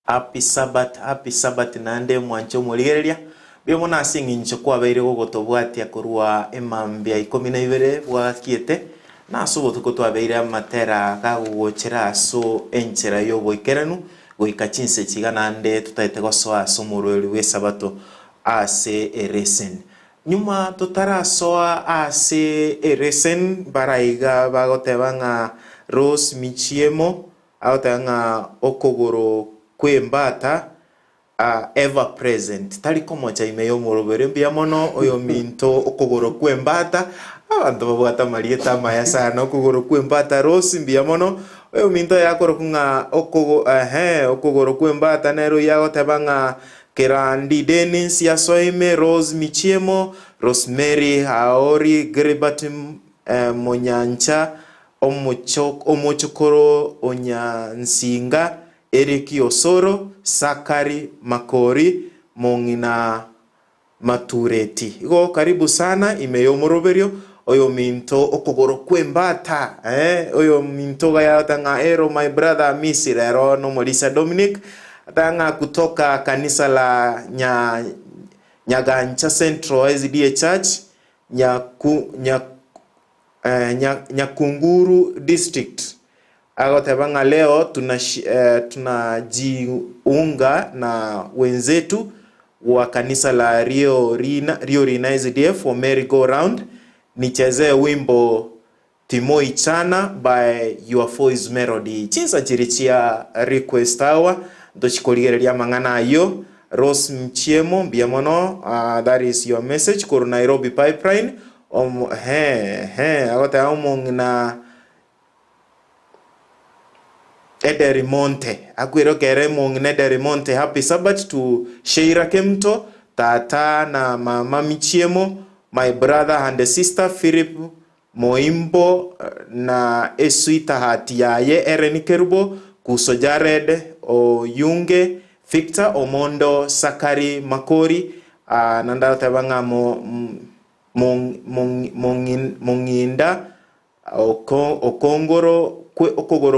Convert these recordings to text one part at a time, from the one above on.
Happy Sabbath nande mwancho muligereria. Bimo nasingi ncho kwa baire gogotobwatia kurwa emambia 12 bwakiete. Na subo tukotwa baire matera gagugochera so enchera yo boikeranu goikachinse chigana nde tutaite gosoa somurweli we sabato ase eresen. Nyuma tutarasoa ase eresen baraiga bagotebanga Rose Michiemo aotanga okogoro kwembata ever present tali komocha imeyo morobere mbia mono oyo minto okogoro kwembata abantu babwata marieta maya sana okogoro kwembata Rose mbia mono oyo minto yakoro kunga okogoro kwembata nero yagotabanga Kerandi Dennis ya soime Rose Michiemo Rosemary Haori Gribatim Monyancha Omochokoro Onyansinga Eriki Osoro Sakari Makori Mongina Matureti. Igo karibu sana imeyo moroberio oyo minto okogoro kwembata oyo minto gaya tanga ero my brother Misirero no Molisa Dominic tanga kutoka kanisa la Nyagancha Central SDA Church Nyakunguru District. Agotabanga leo tunajiunga na wenzetu wa kanisa la Rio Rina SDF for Merry Go Round. Nichezee wimbo Timoi Chana by Your Voice Melody. Chinsa chirichia request hawa ndochikoligereria mangana ayo. Rose Mchiemo Biamono, that is your message kuru Nairobi Pipeline. Agota omong na Ederimonte akwiro kere mong na Ederimonte. Happy Sabbath to Sheira Kemto tata na mama Michiemo, my brother and sister Philip Moimbo na Esuita hatiaye Ereni Kerubo Kuso Jared Oyunge Victor Omondo Sakari Makori nanda tabanga Monginda Okogoro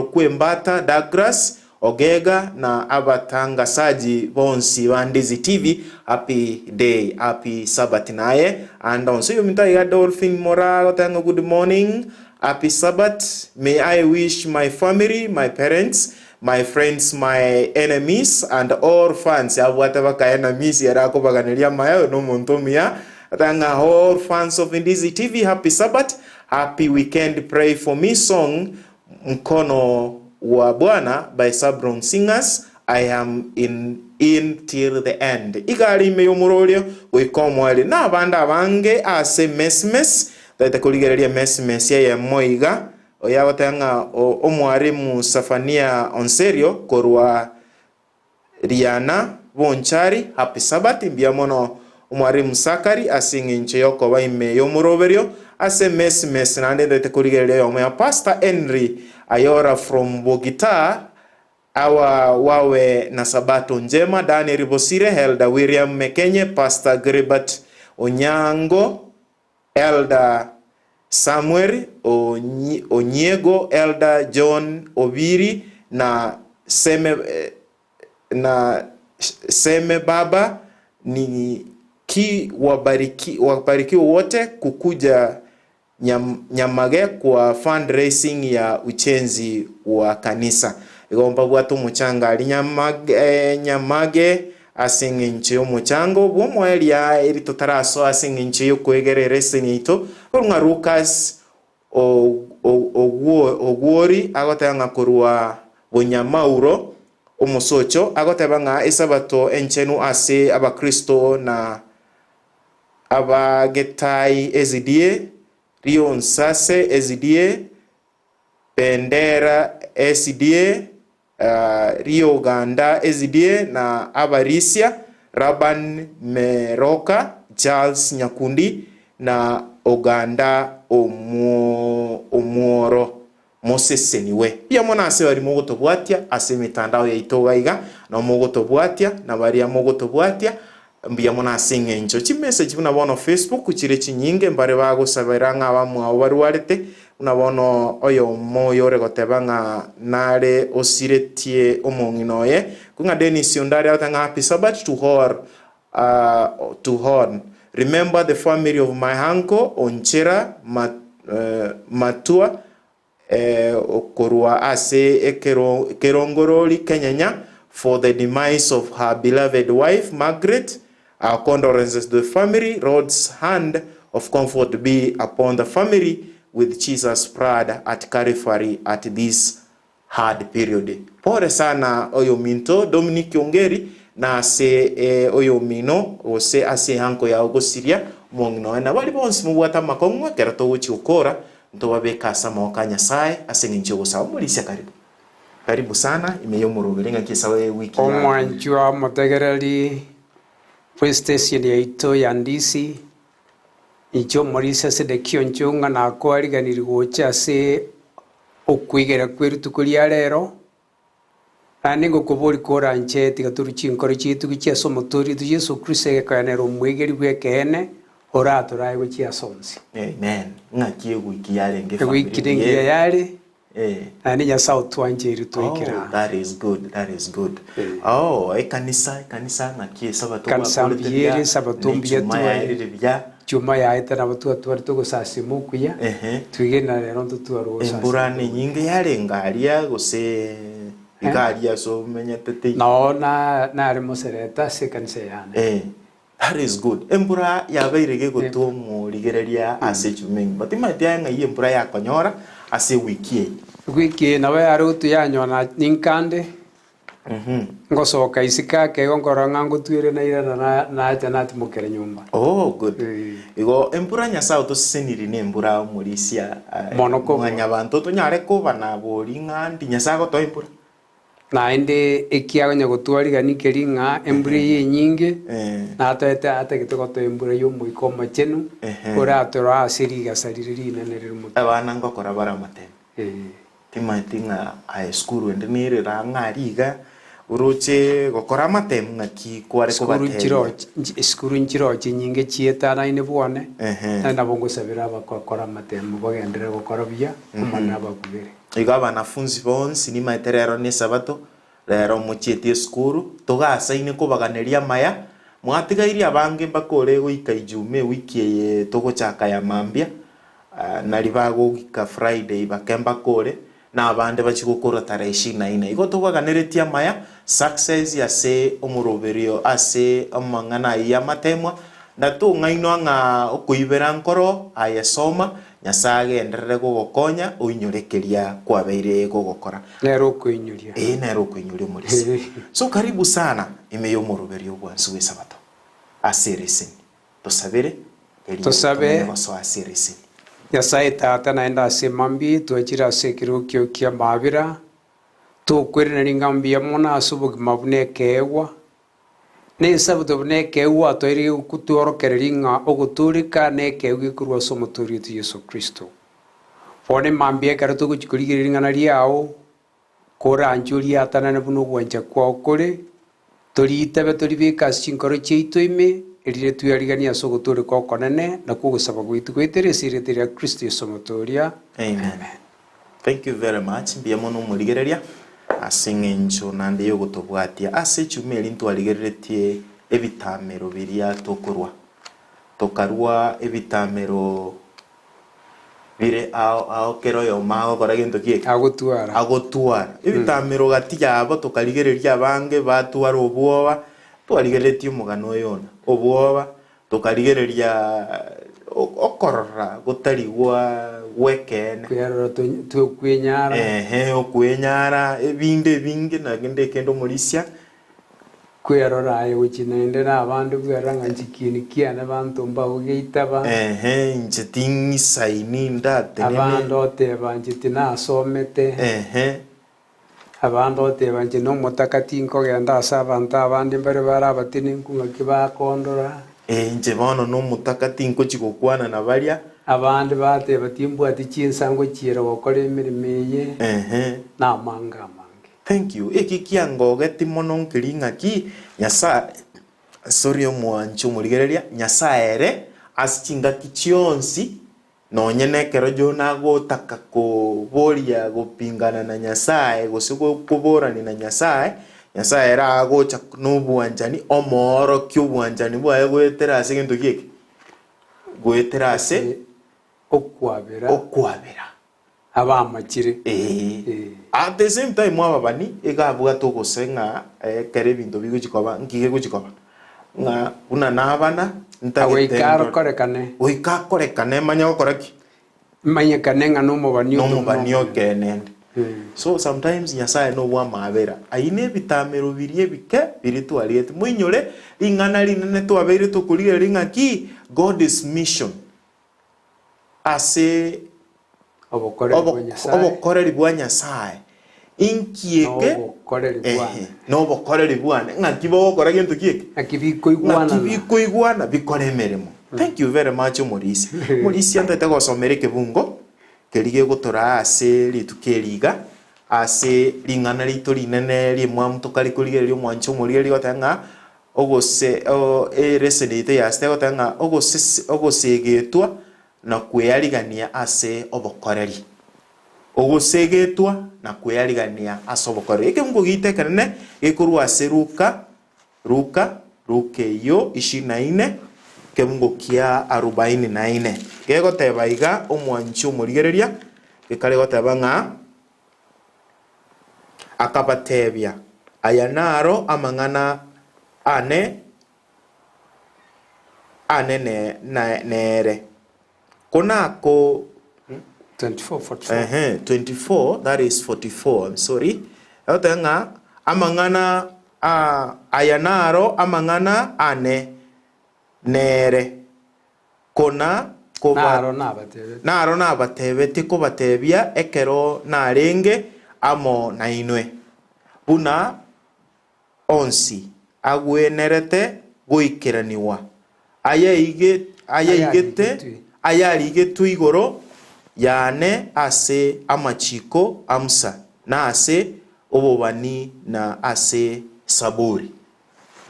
Kwembata Douglas Ogega na abatanga saji bonsi wa Ndizi TV. Happy day, happy Sabbath naye. And also you minta ya Dolphin Mora tanga good morning, happy Sabbath. May I wish my family, my parents, my friends, my enemies and all fans ya whatever ka enemies ya rako baganelia maya no montomia tanga all fans of Ndizi TV happy Sabbath, happy weekend. Pray for me song Mkono wa Bwana by Sabron Singers. I am in till the end. Igali meyo murolio wikomwali na banda bange ase mesmes data kuligereria mesmes ya moiga oyagotanga omwarimu Safania Onserio korwa Riana Bonchari happy Sabbath mbiamono omwarimu Sakari asinge nche yoko baime yomuroberio ase mesmes nande data kuligereria yomo Pastor Henry Ayora from Bogota wawe na sabato njema. Dani Ribosire, Elder William Mekenye, Pastor Gribat Onyango, Elder Samuel Onyego, Elder John Obiri na Seme Baba ni ki wabariki wote kukuja Nyamage kwa fundraising ya uchenzi wa kanisa. Igomba bwatu muchanga ali Nyamage asinge nchiyo muchango bwomweli ya iri totaraso asinge nchiyo kwegerere senito kurunga Lucas Ogwori agotanga kurwa Bonyamauro Omusocho agotebanga esabato enchenu ase abakristo na abagetai SDA Rio Nsase SDA Bendera SDA Rio Uganda SDA na Abarisia Raban Meroka Charles Nyakundi na Uganda Omworo Moses Seniwe. Pia mwana ase bari mogotobwatia ase mitandao ya itogaiga na mogotobwatia na bari ya mogotobwatia mbia mwana asinge ncho chi message buna bono Facebook kuchire chinyinge mbare bago saberanga abamu abo barwarete unabono oyo moyo regotebanga nare osiretie omonginoye kunga Dennis yondari atanga happy Sabbath to Horn. Remember the family of my uncle Onchera Matua Okorua Ase Kerongoroli Kenyanya for the demise of her beloved wife Margaret. Our condolences to the family. Lord's hand of comfort be upon the family with Jesus prayed at Calvary at this hard period. Pore sana oyo minto Dominic Ongeri na ase oyo mino ose ase hanko ya Gusii mongno na bali bonsi mubwata makongwa kerato uchi ukora ntobabeka sama okanya sai ase ngincho gusa mulisia karibu sana imeyomurubere kisawe wiki ya omwanjwa motegereri station ya ito ya Ndizi icho morisa se de kionchunga na kwariganiri gocha se okwigera kwerutu kuria rero ani ngokubori kora nche tigaturu chinkoro chitu gicha somotori tu Yesu Kristo gekanero mwegeri gwekene ora torai gocha sonsi amen ngakie wiki yale ngefa wiki dengia yale ani ya south wanjeri tuikira that is good kanisa ngakie sabato kanisa biere sabato biere chuma ya itana batu atwari to gusasimu kuya twigena rero tutwaro emburane nyinge yale ngaria gose igaria so menyetete na ari mosereta se kanisa yana that is good embura ya bairege goto murigereria ase chumeng batima tianga embura ya konyora ase wiki nawe ari utu yanyona ninkande ngosoka isika ke ngoranga ngutwire na ira na acha natimukere nyumba good igo empura nyasa utoseniri ne empura murisia monoko mwanya bantu to nyare ko bana boringa ndi nyasa go to empura na inde ekiago nyagotwari gani keringa embure ye nyinge na ata gitego to embure yo muiko machenu ora atora asiri gasariri na nerimu abana ngokora bara mate timatinga a skuru endinire rangariga uruche gokora matem ngaki kware ko batero skuru nchiro nyinge chieta na ine bwone na bongo sabira bakora matem bogendere gokora bia kumana bakubere igaba wanafunzi bonsi ni maiterero ni sabato rero muchieti skuru togasa ine kubaganeria maya mwatigairi abange bakore goika ijume wiki ye togochaka ya mambia na libago gika Friday bakemba kore na abande bachigukora tarehe 24 igo togaganeretia maya success ya se omuroberio ase amangana ya matemwa na tu ngaino nga okuibera nkoro ayesoma nyasage enderere gogokonya oinyorekeria kwabeire gogokora nero kuinyuria nero kuinyuria mulisi so karibu sana imeyo muroberio bwansu we sabato asereseni tosabere tosabe so asereseni Nyasaye tata naenda asemambi tuachira sekirukio kia mabira tukwirina ringambia mona asubugi mabune kewa ne sabato bune kewa toiri kutuorokereringa oguturika ne kewi kurwa somoturi tu Yesu Kristo fone mambia karatu kuchikurigiringa na riao kora anjuri atana na bunu gwanja kwa okore tori tabe tori bika chinkoro cheito ime erire tuyarigania sogotore ko konene na kugusaba gwitu gweteresire Kristo somotoria amen. Thank you very much biamono murigereria asingenjo nande yo gutobwatia ase chumeli ntwarigeretie ebitamero biria tokarwa ebitamero bire ao kero yo mago kora gento kieke agotwara ebitamero gatiya abo tokarigereria bange batwara obwoba twarigeretie omugano yona obwoba tokarigereria okorora gotarigwa wekene kuyarora tukwenyara okwenyara ebinde binge na gende kendo morisia kuyarora ayo uchinende na abandu bweranga nchikini kiana bantu mbago geitaba nchetingi saini ndate abandu oteba nchitina asomete abandu oteba nchino mutakati nkogenda asa abantu abandi mbere barabatini nkunga kibakondora nche bono no mutakati nkochigokwana na baria abandi bateba timbwati chinsango chira gokora emirimo eye na manga thank you kiangoge timono nkiringa ki nyasa sorry omwancho murigereria nyasa ere asichinga kichionsi no nyenekero jona gotaka ko boria gopingana na nyasaye gosigo kuborani na nyasaye Nyasaye era agocha n'obwanjani omoro ky'obwanjani bwaye gwetera ase gento gieke gwetera ase okwabera abamachire at the same time ababani egabwa togoseng'a kere bintu bigochikoba nkige gochikoba ng'a una nabana ntagitendo oikakorekane manya gokoraki manyekane ng'a nomobani okenende. So sometimes Nyasaye no bwa mabera aine bitamero birie bike biritwariete mwinyore ing'ana rinene twabeire tukurire ring'aki God is mission ase obokoreri bwa Nyasaye inkieke n'obokoreri bwane ng'aki bogokora gento kieke akibikoigwana bikore emeremo. Thank you very much Morisi antete gosomera ekebungo kerige gotora ase ritukeriga ase ring'ana rito rinene rimwamu tokari kurigereria omwancho omorieri gotanga ogose eresenete yaste gotanga ogosegetwa na kweyarigania ase obokoreri ogosegetwa na kweyarigania ase obokoreri ekebungo gitekerene gekorwa ase Luka eyo 24 kebungo kia 44 gegoteba iga omwancho omorigereria gekare goteba ng'a akabatebia aya naro amang'ana ane nere konako 24 that is 44 I'm sorry ng'a amang'ana aya naro amang'ana ane nere kona naro nabatebete kobatebia ekero narenge amo nainwe buna onsi agwenerete goikeraniwa ayarigetwe igoro yane ase amachiko amsa na ase obobani na ase saburi.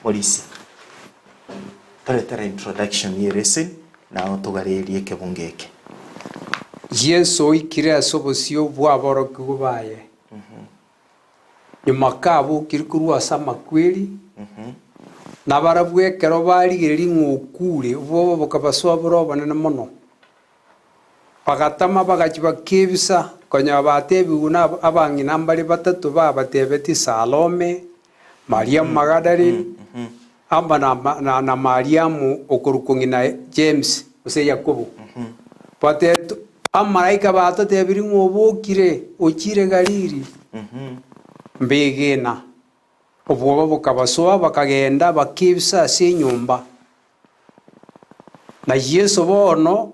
Morisi taretara introduction yeresen na otogarerie kebungeke Yesu oikire ase obosio bwaboroki gobaye nyuma kabo kirikuru ase amakweri na barabwo ekero barigereria ng'okure bobo bokabasoa borobonene mono bagatama bagachibakebisa konya batebigu na abang'ina mbari batatu babatebeti Salome Mariamu Magdalene amba na Mariamu okorukong'ina James ose Yakobo batetu amaraika batatebiri ng'obokire ochire Galili mbegena obwoba bokabasoa bakagenda bakebisa ase enyomba na Yesu bono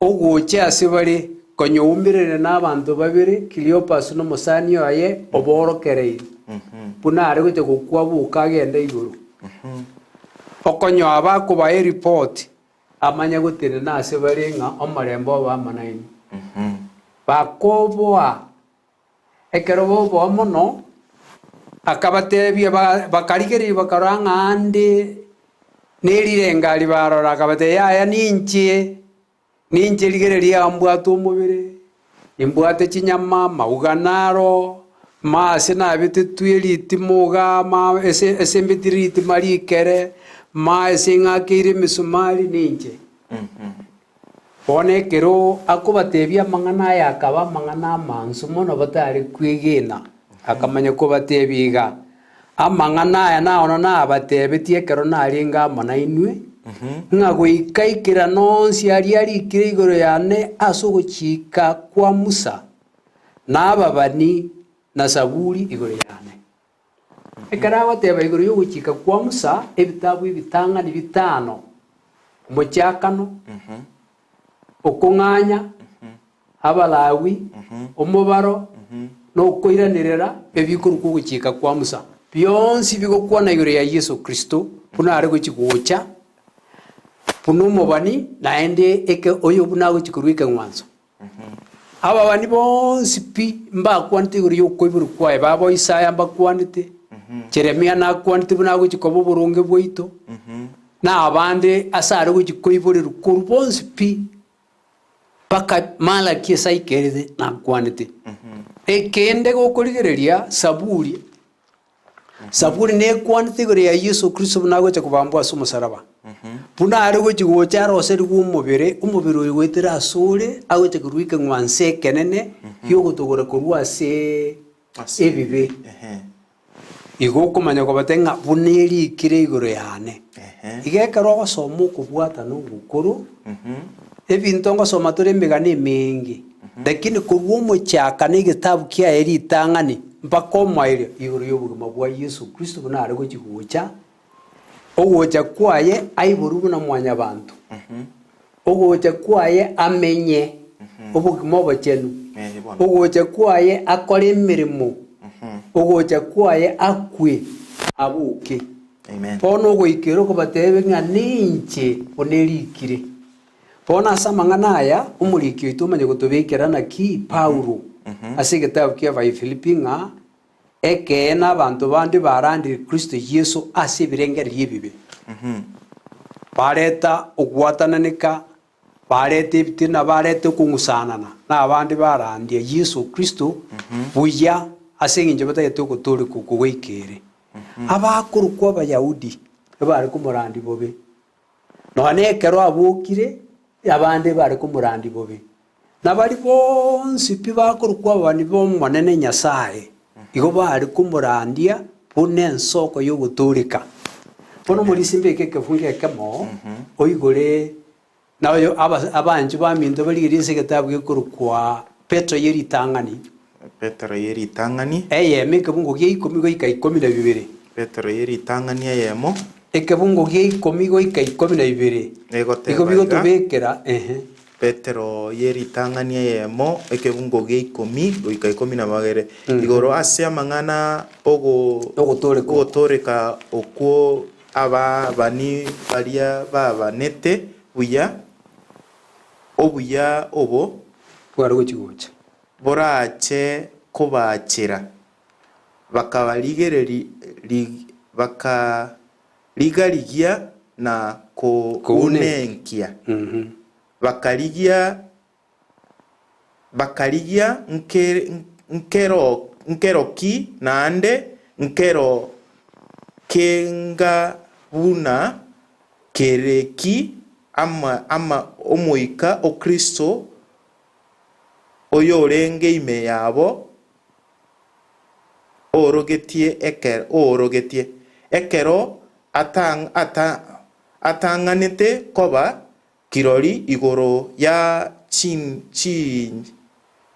ogocha ase bare konyoumirere n'abantu babere Cleopas n'omusani oye oborokereire buna are gocha gokwabuka agenda iguru okonyoa bakubaye report amanya gotene nase bare ng'a omorembo bamanaini bakoboa ekero bobo mono akabatebia bakarigeria bakaranga ande nerirengali barora akabate yaya ninche rigereria ambwatu omubere imbwate chinyama mauganaro mase nabete tweliti muga ma ese mbitiriti marikere ma ese ng'akeire misumari ninche bone kero akobatebia mang'ana aya akaba mang'ana amansu mono batari kwegena akamanya kobatebiga amang'ana aya naono nabatebetie kero naringa amanainwe ng'a goikaikera nonsi arikire igoro yane ase ogochika kwa Musa nababani na Saburi igoro yane ekara goteba igoro yogochika kwa Musa ebitabu ebitang'ani bitano omochakano okong'anya abalawi omobaro nokoiranirera ebikoruka ogochika kwa Musa bionsi bigokwana igoro ya Yesu Kristo buna are gochigocha buna omobani naende eke oyo buna gochikorwika ng'wanso ababani bonsi pi mbakwanete igoro yokoiburu kwaye babo Isaya mbakwanete Jeremia nakwanete buna gochikoba oboronge bwaito na abande ase are gochikoiborerwa koru bonsi pi paka Malaki esaikerete nakwanete ekende gokorigereria Saburi saburi ne kwanti gore ya Yesu Kristo buna gocha kubambwa su musaraba buna ari gochi gocha roseri umubiri uyu wetira asure agocha kuruika ngwanse kenene yo gutogora kurwa se ebibe igo kumanya ko batenga buneri kire igoro yane igekaro gosoma kubwata no gukuru ebintu ngosoma turi migani mingi lakini kurwo mu cyaka ni gitabu kya eri tangani mpaka omaire igoro y'obugima bwa Yesu Kristo buna ari gukigucha ogocha kwaye aiboru na mwanya bantu ogocha kwaye amenye obugima bwachenu ogocha kwaye akore emirimo ogocha kwaye akwe abuke bono goikero ko batebe nga ninche onerikire bona samangana aya umurikyo itumanye gutubikira na ki Paulo asigetabu kia vai Filipinga eke na abantu bandi barandi Kristo Yesu asibirengeri yibibe bareta ogwatananika bareta ibitina bareta kungusanana na abandi barandi Yesu Kristo buya asinginje batayete guturi kukuwekere abakuru kwa Bayahudi bari kumurandi bobe none kero abukire abandi bari kumurandi bobe nabari bonsi pibakuru kwa bani bomonene Nyasaye igo bari kumurandia bune nsoko yo guturika bono muri simbeke kefunge kemo oigore nayo abanji baminto bari girise gitabu gikuru kwa Petro yeri tangani meke bungo gye 10 go ika 12 Petro yeri tangani yemo ekebungo gye 10 go ika 12 ego bigo tubekera Petro yeri tangania yemo ekebungo ge 10 goika 12 igoro ase amang'ana ogotoreka okwo aba bani baria babanete buya obuya obo bwari gochigocha borache kobachera bakabaligereri bakaligia na kounenkia bakaligia nkero ki naande nkero kenga buna kereki ama omoika o Kristo oyo orenge ime yabo orogetie ekero atanganete koba kirori igoro ya chin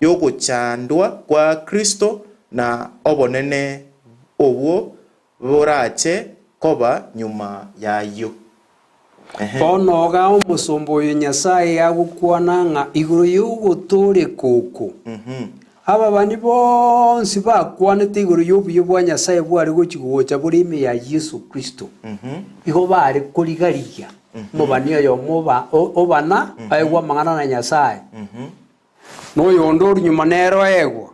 yogo chandwa kwa Kristo na obonene obwo borache koba nyuma yayo bono ga omusombo yo Nyasaye agukwana nga igoro yogo tore koko aba bani bonsi bakwanete igoro yobuyo bwa Nyasaye bwari gochigocha burime ya Yesu Kristo igo bari kurigariya mubaniyo yo muba obana aigwa mangana na Nyasaye no yondo nyuma nero egwa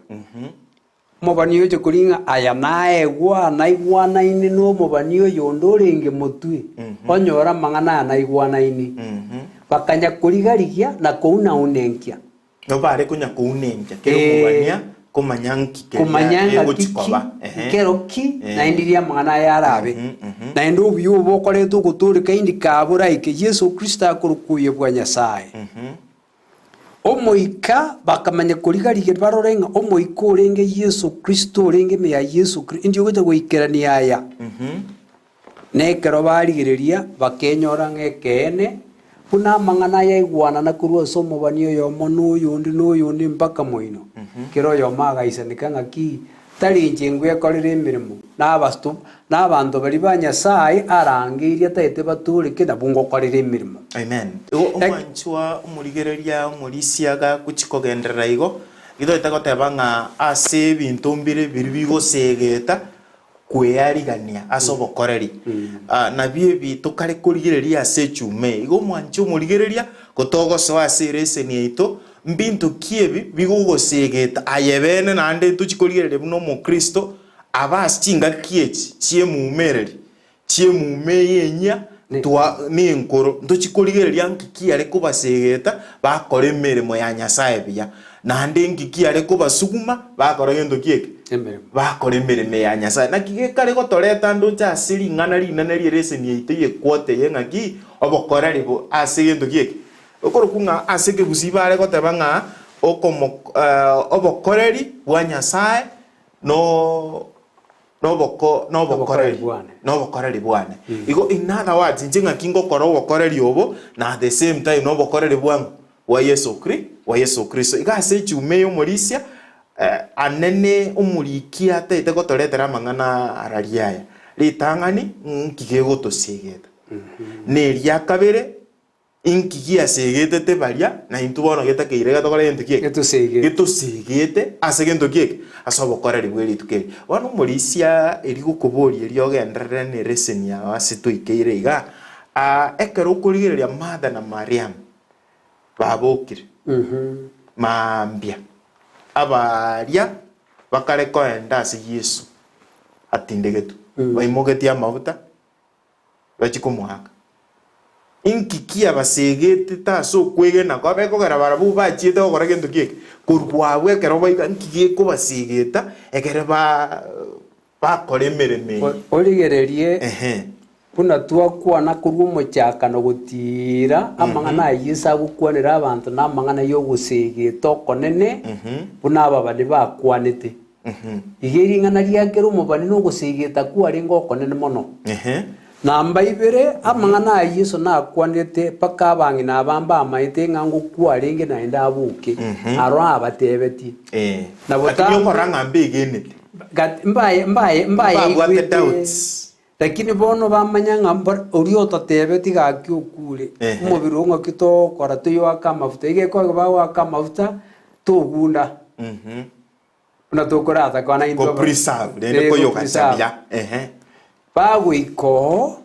mubaniyo je kuringa aya naegwa naigwa naini no mubaniyo yondo ringe mutwe onyora mangana naigwa naini bakanya kurigariya na kouna unenkia no bare kunya kounenkia kero mubania komanyanki kero ki na indiria mangana yarabe na ndo biyo bokoreto guturika indi kabura ike Yesu Kristo akurukuye bwa Nyasaye omoika bakamanya kurigarige barorenga omoika orenge Yesu Kristo orenge me ya Yesu Kristo indi goja goikerani aya nekero barigereria bakenyora ngekene buna mangana ya igwana na kurwa somo baniyo yo monu yundi mpaka moino kero yo maga isanika ngaki tari njengwe yakorere emirimo n'abantu bari ba Nyasaye arangiria taete baturike na bungo korere emirimo amen omwanchwa omurigereria omurisiaga kuchikogenderera igo gitoita goteba ng'a ase ebinto mbire biri bigosegeta kweyarigania ase obokoreri nabio ebi kare kurigereria ase echume igo omwanchwa omurigereria gotogosoa ase ereseni yaito mbintu kiebi bigogosegeta ayebene naende tuchikorigerere buno omokristo abasichinga kiechi chiemumereri chiemumeyenya ni nkoro ntuchikorigereria nkikiare kobasegeta bakora emeremo ya Nyasaye buya naende nkikiare kobasuguma bakora gento kieke bakora emirime ya Nyasaye na kigekare gotoreta ndu nja asiri ng'ana rinene rierese ni ite yekwote yeng'aki obokoreri bo ase gento gieke okorokunga ase Gusii bare goteba ng'a obokoreri bwa Nyasaye nobokoreri bwane igo in other words ng'aki ngokora obokoreri obo na at the same time nobokoreri bwangu wa Yesu Kristo iga ase chume yomorisia anene umurikia ataite gotoretera amang'ana arariaya ritang'ani nkige gotosiegeta neria kabere inkigia segetete baria na intu bono getakeire gatokora gento kieke getosigete ase gento kieke ase obokoreri bweritukeri bono umorisia eri gokoboria eri ogenderere ne resenia ase toikeire iga ekero okorigereria Martha na Mariam babokire mambia abaria bakare koenda ase Yesu atindegetu baimogetia amabuta bachikomuhaka inkikia basegete taso kwegena kwa bekogera barabu bachiete gokora gento kieke kurwabwe ekero baiga nkigie kubasegeta ekere bakora emereme origererie buna twakwana kurwa omochakano gotira amang'ana ayesa gokwanera abanto na amang'ana yogosegeta okonene buna aba bane bakwanete igeri ng'ana riakera omobani nogosegeta kwarenge okonene mono namba ibere amang'ana ayeso nakwanete paka abang'ina abamba amaete ng'ango kwarenge naende abuke aro abatebetie na botanyokora ng'ambe igenete mbaye doubts lakini bono bamanya ng'amba ori otatebeti gaki okure omobiri ong'oki tokora toyoaka amafuta igeko bagoaka amafuta togunda buna tokorata kwana into go preserve rende koyoka chabia bagoiko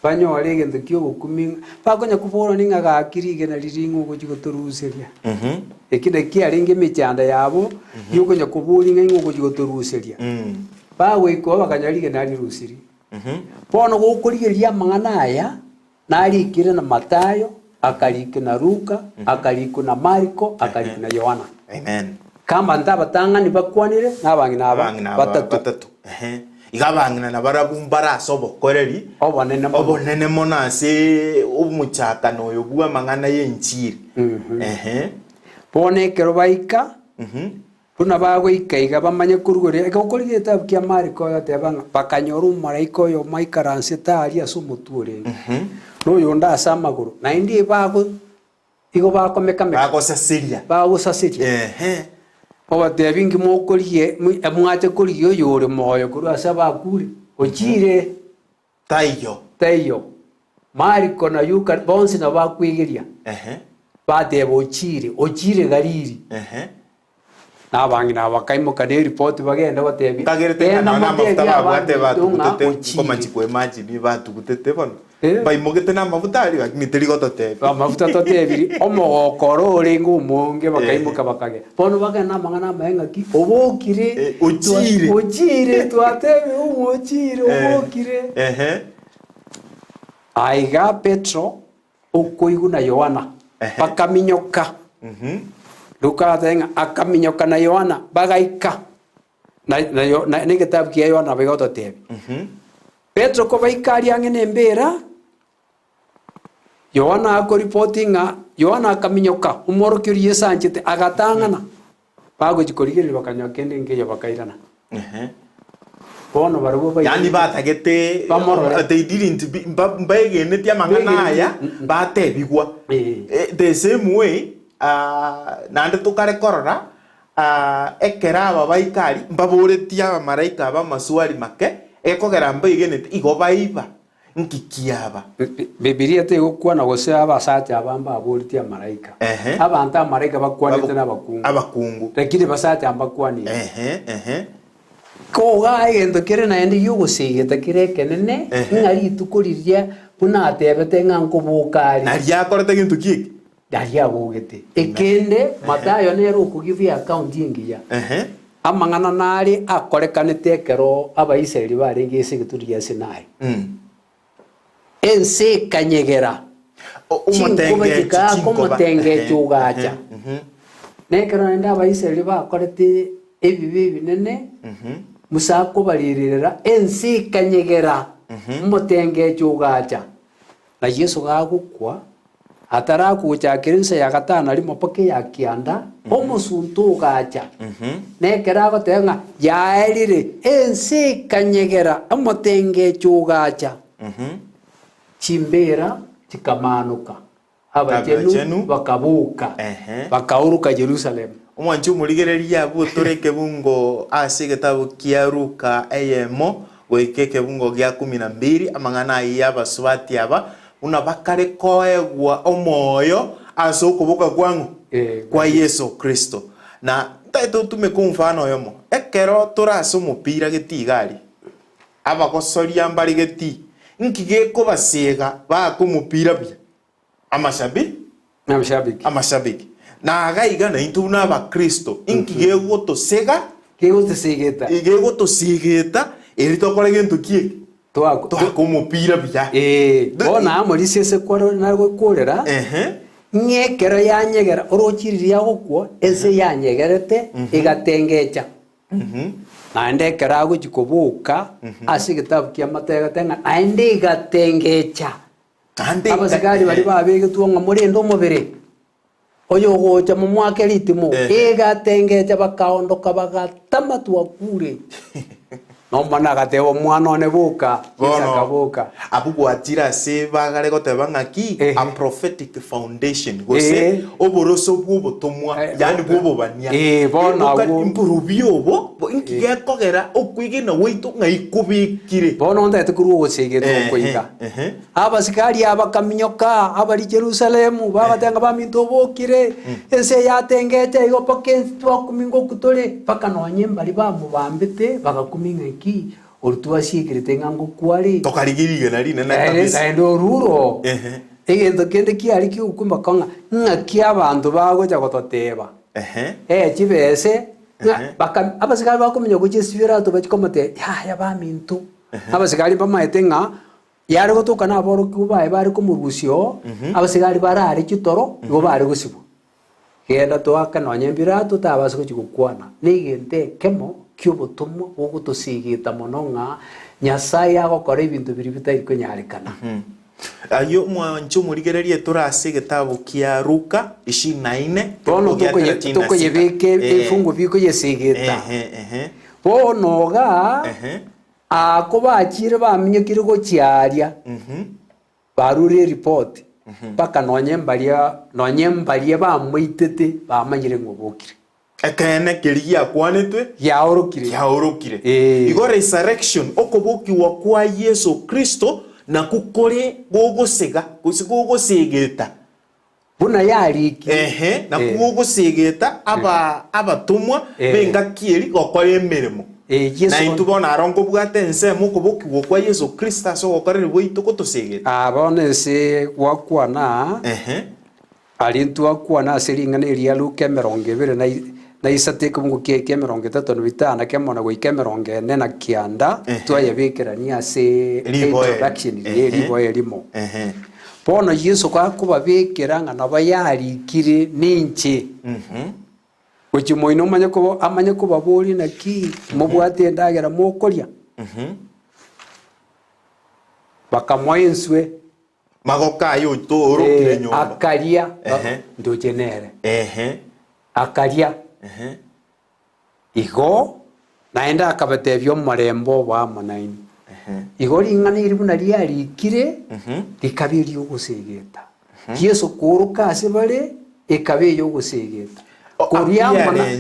banyore egento kiogokumi bakonya kubora ninga gakirige na riringo gochigotoruseria ekinde kiarenge emechanda yabo yokonya kubori ng'ingo gochigotoruseria bagoiko bakanyarige nari rusiri bono gokorigeria amang'ana aya narikire na Matayo akarike na Luka akarike na Marko akarike na Yohana kamba ntabatang'ani bakwanire n'abang'ina aba batatu igabang'ina na barabumbara sobokoreri obonene mono ase omochakano oyo bwa amang'ana y'enchiri bono ekero baika buna bagoika iga bamanye kurugoria egokorigia gitabu kia Marko gatebanga bakanyora omaraika oyo maikaranse tari ase omotu orenge noyo ndase amagoro naende igo bakomeka bagosaseria obatebi nki mokorigie mwache korigia oyo ore moyo korwa ase abakure ochire taiyo Marko na Luka bonsi na bakwigeria bateba ochire gariri nabang'ina bakaimoka ne report bagenda batebi kagerete na mafuta babwate batugutete komanchiko imagine batugutete bono baimogete na mafuta ari miteri gototebi mafuta totebiri omogokoro orengo omonge bakaimoka bakage bono bagenda amang'ana ameng'aki obokire ochire twatebi ochire obokire aiga Petro okoiguna Yohana bakaminyoka Luka tenga akaminyoka na Yohana bagaika na gitabu kia Yohana bagototebi Petro ko baikari ang'ene mbera Yohana akoripotinga Yohana akaminyoka umorokiri yesanchete agatang'ana bagochikorigereri bakanyoka ende ngeyo bakairana bono barubo yani batagete they didn't mbaegenetia amang'ana aya batebigwa the same way nande tukare korora ekera aba baikari mbaboretia abamaraika abamaswari make ekogera mbaigenete igo baiba nkikiaba Bibilia tegokwana gose abasate abamba aboritia amaraika abantu amaraika bakwanite n'abakungu lakini basate ambakwanire koga egento kere naende yogosegeta kere kenene ng'ari tukoriria buna atebete ng'ankobokari nari akorete gintu kieki dari abogete ekende Matayo nero okugivia account yengiya amang'ana nari akorekanete ekero abaisraeli barenge ase geturi ya Sinai ense kanyegera omotenge chugacha nekero naende abaisraeli bakorete ebibi binene musako baririra ensi kanyegera mutengecho ugacha na Yesu gagukwa atarakuchakira nse ya gatana limo pake ya kianda omusuntu ugacha nekera gotenga yaerire ensi kanyegera mutengecho ugacha chimbera chikamanuka abajenu bakabuka bakauruka Jerusalem. Omwanchu murigereria abo toreke bungo ase getabu kia Luka eyemo goikeke bungo gya 12 amang'ana ya baswati aba una bakare koegwa omoyo ase okuboka kwangu kwa Yesu Kristo na taito tumeko mfano yomo ekero torase omupira getigari abagosoria mbari geti nkigeko basiega bakumupira bia amashabiki na agaiga na intu na ba Kristo inkigego tosega igego tosigeta erito kore gento kie kumupira bia bona amorisi ese kwaro nago korera ngekero yanyegera orochiriria gokwo ese yanyegerete igatengecha naende kerago chikobuka ase gitabu kia Mateo tenga naende igatengecha abasigari bari babege tuonga murendo mubere oyo gocha mu mwaka ritimo igatengecha bakaondoka bagatama tuakure nomana gatebo mwana one buka isakabuka abugwatira se bagare goteba ngaki a prophetic foundation gose oboroso bw'ubutumwa yani bw'ububania bona impurubio bo inkigekogera okwigina weitu ngaikubikire bona ndete kuru gosegera okwiga abasikari abakaminyoka abari Jerusalemu bagatanga baminto bokire ese yatengeche igo pake twakumingo kutole paka nonyemba liba mubambete bagakuminga ki ortua sikirite ngango kwari tokarigirige nari nena kabisa ndo ruro egento kende kiari ki ukumba kanga ngaki abantu bagoja gototeba chibese baka abasigari bakomenya kuchisibira to bachikomate ya bamintu abasigari bamaetenga yari gotoka na boro kubaye bari kumurusio abasigari barari kitoro go bari gusibu kenda to akanonyembira tutabase kuchikukwana nigente kemo kyubutumwa ogutosigita mononga Nyasaye agokora ibintu biri bitayikonyarikana ayo mwancho murigererie turase gitabu kia Luka 24 bono toko yebeke ifungo biko yesigita bono ga akobachire bamenyekire gochiaria barure report paka nonyembaria bamwitete bamanyire ngobokire ekene kirigia kwanetwe yaorokire igo resurrection okobokiwa kwa Yesu Kristo na kukore gogosega gogosegeta buna yariki na kugosegeta abatumwa benga kieri gokore emirimo na intubona arongo bwatense mukobokiwa kwa Yesu Kristo so gokorere boito kotosegeta abone se wakwana alintu akwana seringana eria Luka 20 na isateke mungu kie 35 na kemona go 40 na kianda twayebekirania se introduction libo elimo bono Yesu kwa kubabekira ngana bayarikire ninche ukimoino amanye ko baburi na ki mubwate ndagera mokoria bakamwenswe magokayo toro kire nyomba akaria ndojenere akaria igo naenda akabatebyo marembo ba manaini igo ringana iribuna riarikire rikabirio gusegeta Yesu kuruka asebare ekabiyo gusegeta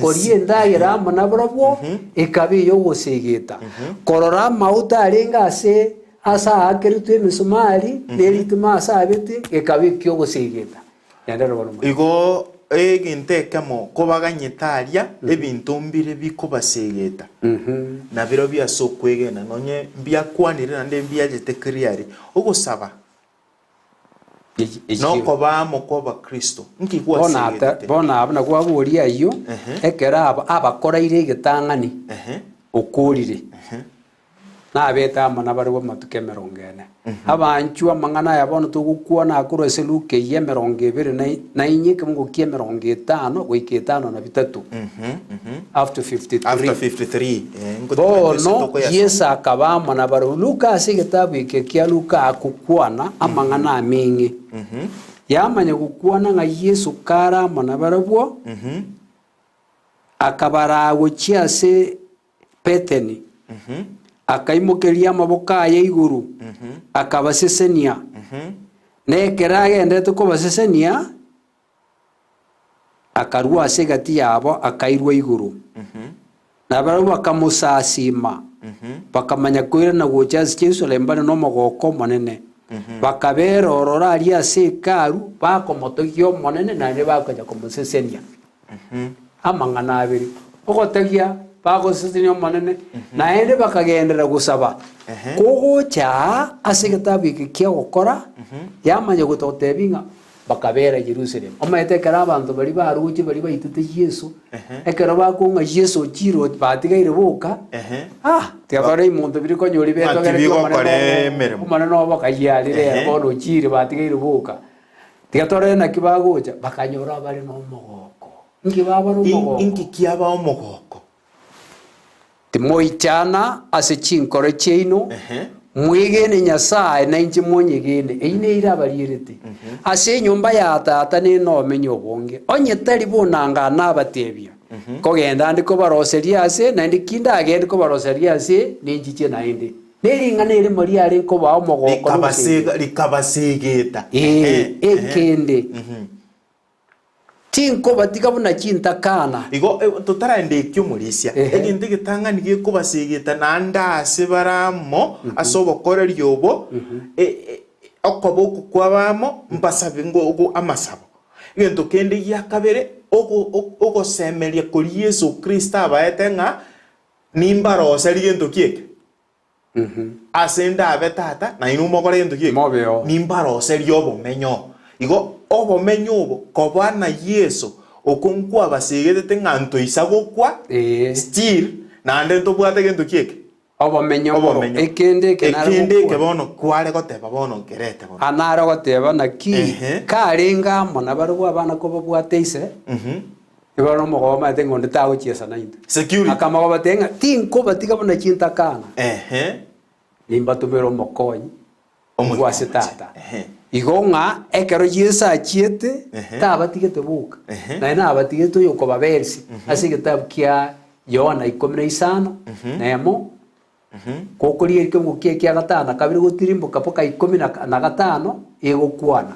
korienda ira mana brabo ekabiyo gusegeta korora mauta arenga ase asa akeritu emisumari nerituma asa abete ekabikyo gusegeta yandero igo egintekemo kobaganyetaria ebintu mbire bikobasegeta na biro bya sokwegena nonye mbya kwanire nande mbya jetekriari ogosaba noko bamo koba Kristo nkigwa segeta bona abana gwaburi ayo ekera abakora ire gitangani okurire na beta amana barwa matuke merongene abanchu amangana yabono tugukuona akuru eseluke ye merongevere na inyike mungu kie merongitano goiketano na bitatu after 53 bono yesa akabama na baru Luka ase gitabu ike kia Luka akukuana amangana amingi yamanya gukuana nga Yesu kara mana barabwo akabara gochia se peteni akaimukeria maboka ya iguru akabasesenia nekera agendete kubasesenia akarua ase gati yabo akairwa iguru na barabo bakamusasima bakamanya kwira na gocha Jerusalem bane no mogoko monene bakabera orora ari ase karu bakomotogio monene na ne bakaja kumusesenia amangana abiri ogotagia bagosesenia monene na ende bakagendera gusaba kogocha ase gitabu kia gukora yamanya gutotebinga bakabera Jerusalem omaetekera abantu bari baruji bari baitete Yesu ekero bakunga Yesu chiro batigaire boka tiabare imuntu biri konyori beto gere omana no bakayarire bono chire batigaire boka tiatore na kibagocha bakanyora bari no mogoko ngibaba no mogoko inkikiaba omogoko timoichana ase chinkore cheino mwigene Nyasaye na inchi monyegene eine ira barierete ase nyumba ya tata ni no menyo bonge onye tari bonanga nabatebia kogenda ndiko baroseria ase na ndikinda agende ko baroseria ase ninjiche na inde neringa nere muri ari ko ba omogoko likabasegeta ekende tinko batika buna kintakana igo tutaraende kyumurisia eginte gitangani gikubasegeta nanda ase baramo asobokore ryobo okoboko kwabamo mbasabe ngo amasabo ngento kende yakabere ogosemeria kuri Yesu Kristo abaetenga nimbarose rigento kieke asenda abetata na inumogore gento kieke nimbarose ryobo menyo igo obomenyo obo kobana Yesu okonkwa abasegete nganto isagokwa still nande tobwate gento kieke obomenyo ekende kebono kware goteba bono nkerete bono anara goteba na ki karenga mona barwa abana ko babwate ise ibano mogoma tengo nditago chiesa na inte security akama batenga tinko batika bona chintakana nimba tubero mokonyi omwase tata igonga ekero Yesu achiete tabatigete buka na ina abatigete yuko babersi asigeta kia Yohana 15 nemo kokori erike mukie kia gatana kabiri gutirimbuka poka 15 egokwana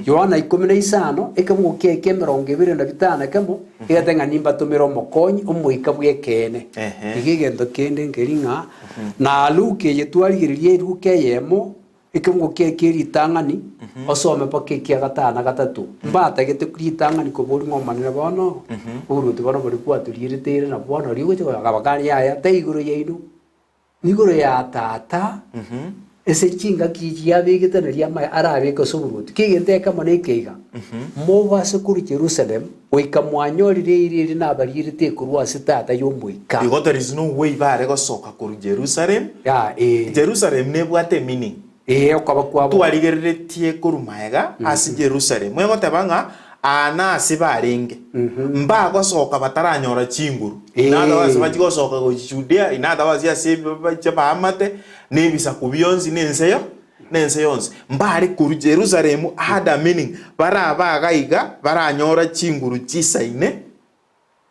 Yohana 15 ekamukie kemeronge 25 kemo igatenga nimba tumero mokonyi omuika bwekene igigendo kende ngeringa na Luke yetwarigirie iruke yemo ikungo kiri tangani osome pake kia gatana gatatu mbata gete kuri tangani ko bori ngomanira bono uruti bono bori kwaturiritire na bono rigo cyo gabakari ya teiguro yeinu niguro ya tata ese chinga kijia bigete na ria mai arabe ko suburuti kigete kamane keiga mo base kuri Jerusalem oikamwanyorire iri na baririte kurwa sitata yomuika igo there is no way bare go soka kuri Jerusalem Jerusalem ne bwate meaning okaba kwabo twarigeretie kurumaega asi Jerusalem mwego tebanga ana asibarenge mbago soka bataranyora chinguru nada wase bajigo soka go Judea inada wase ase baba amate nebisa kubionzi nense yonse mbari kuru Jerusalem had a meaning bara bagaiga baranyora chinguru chisaine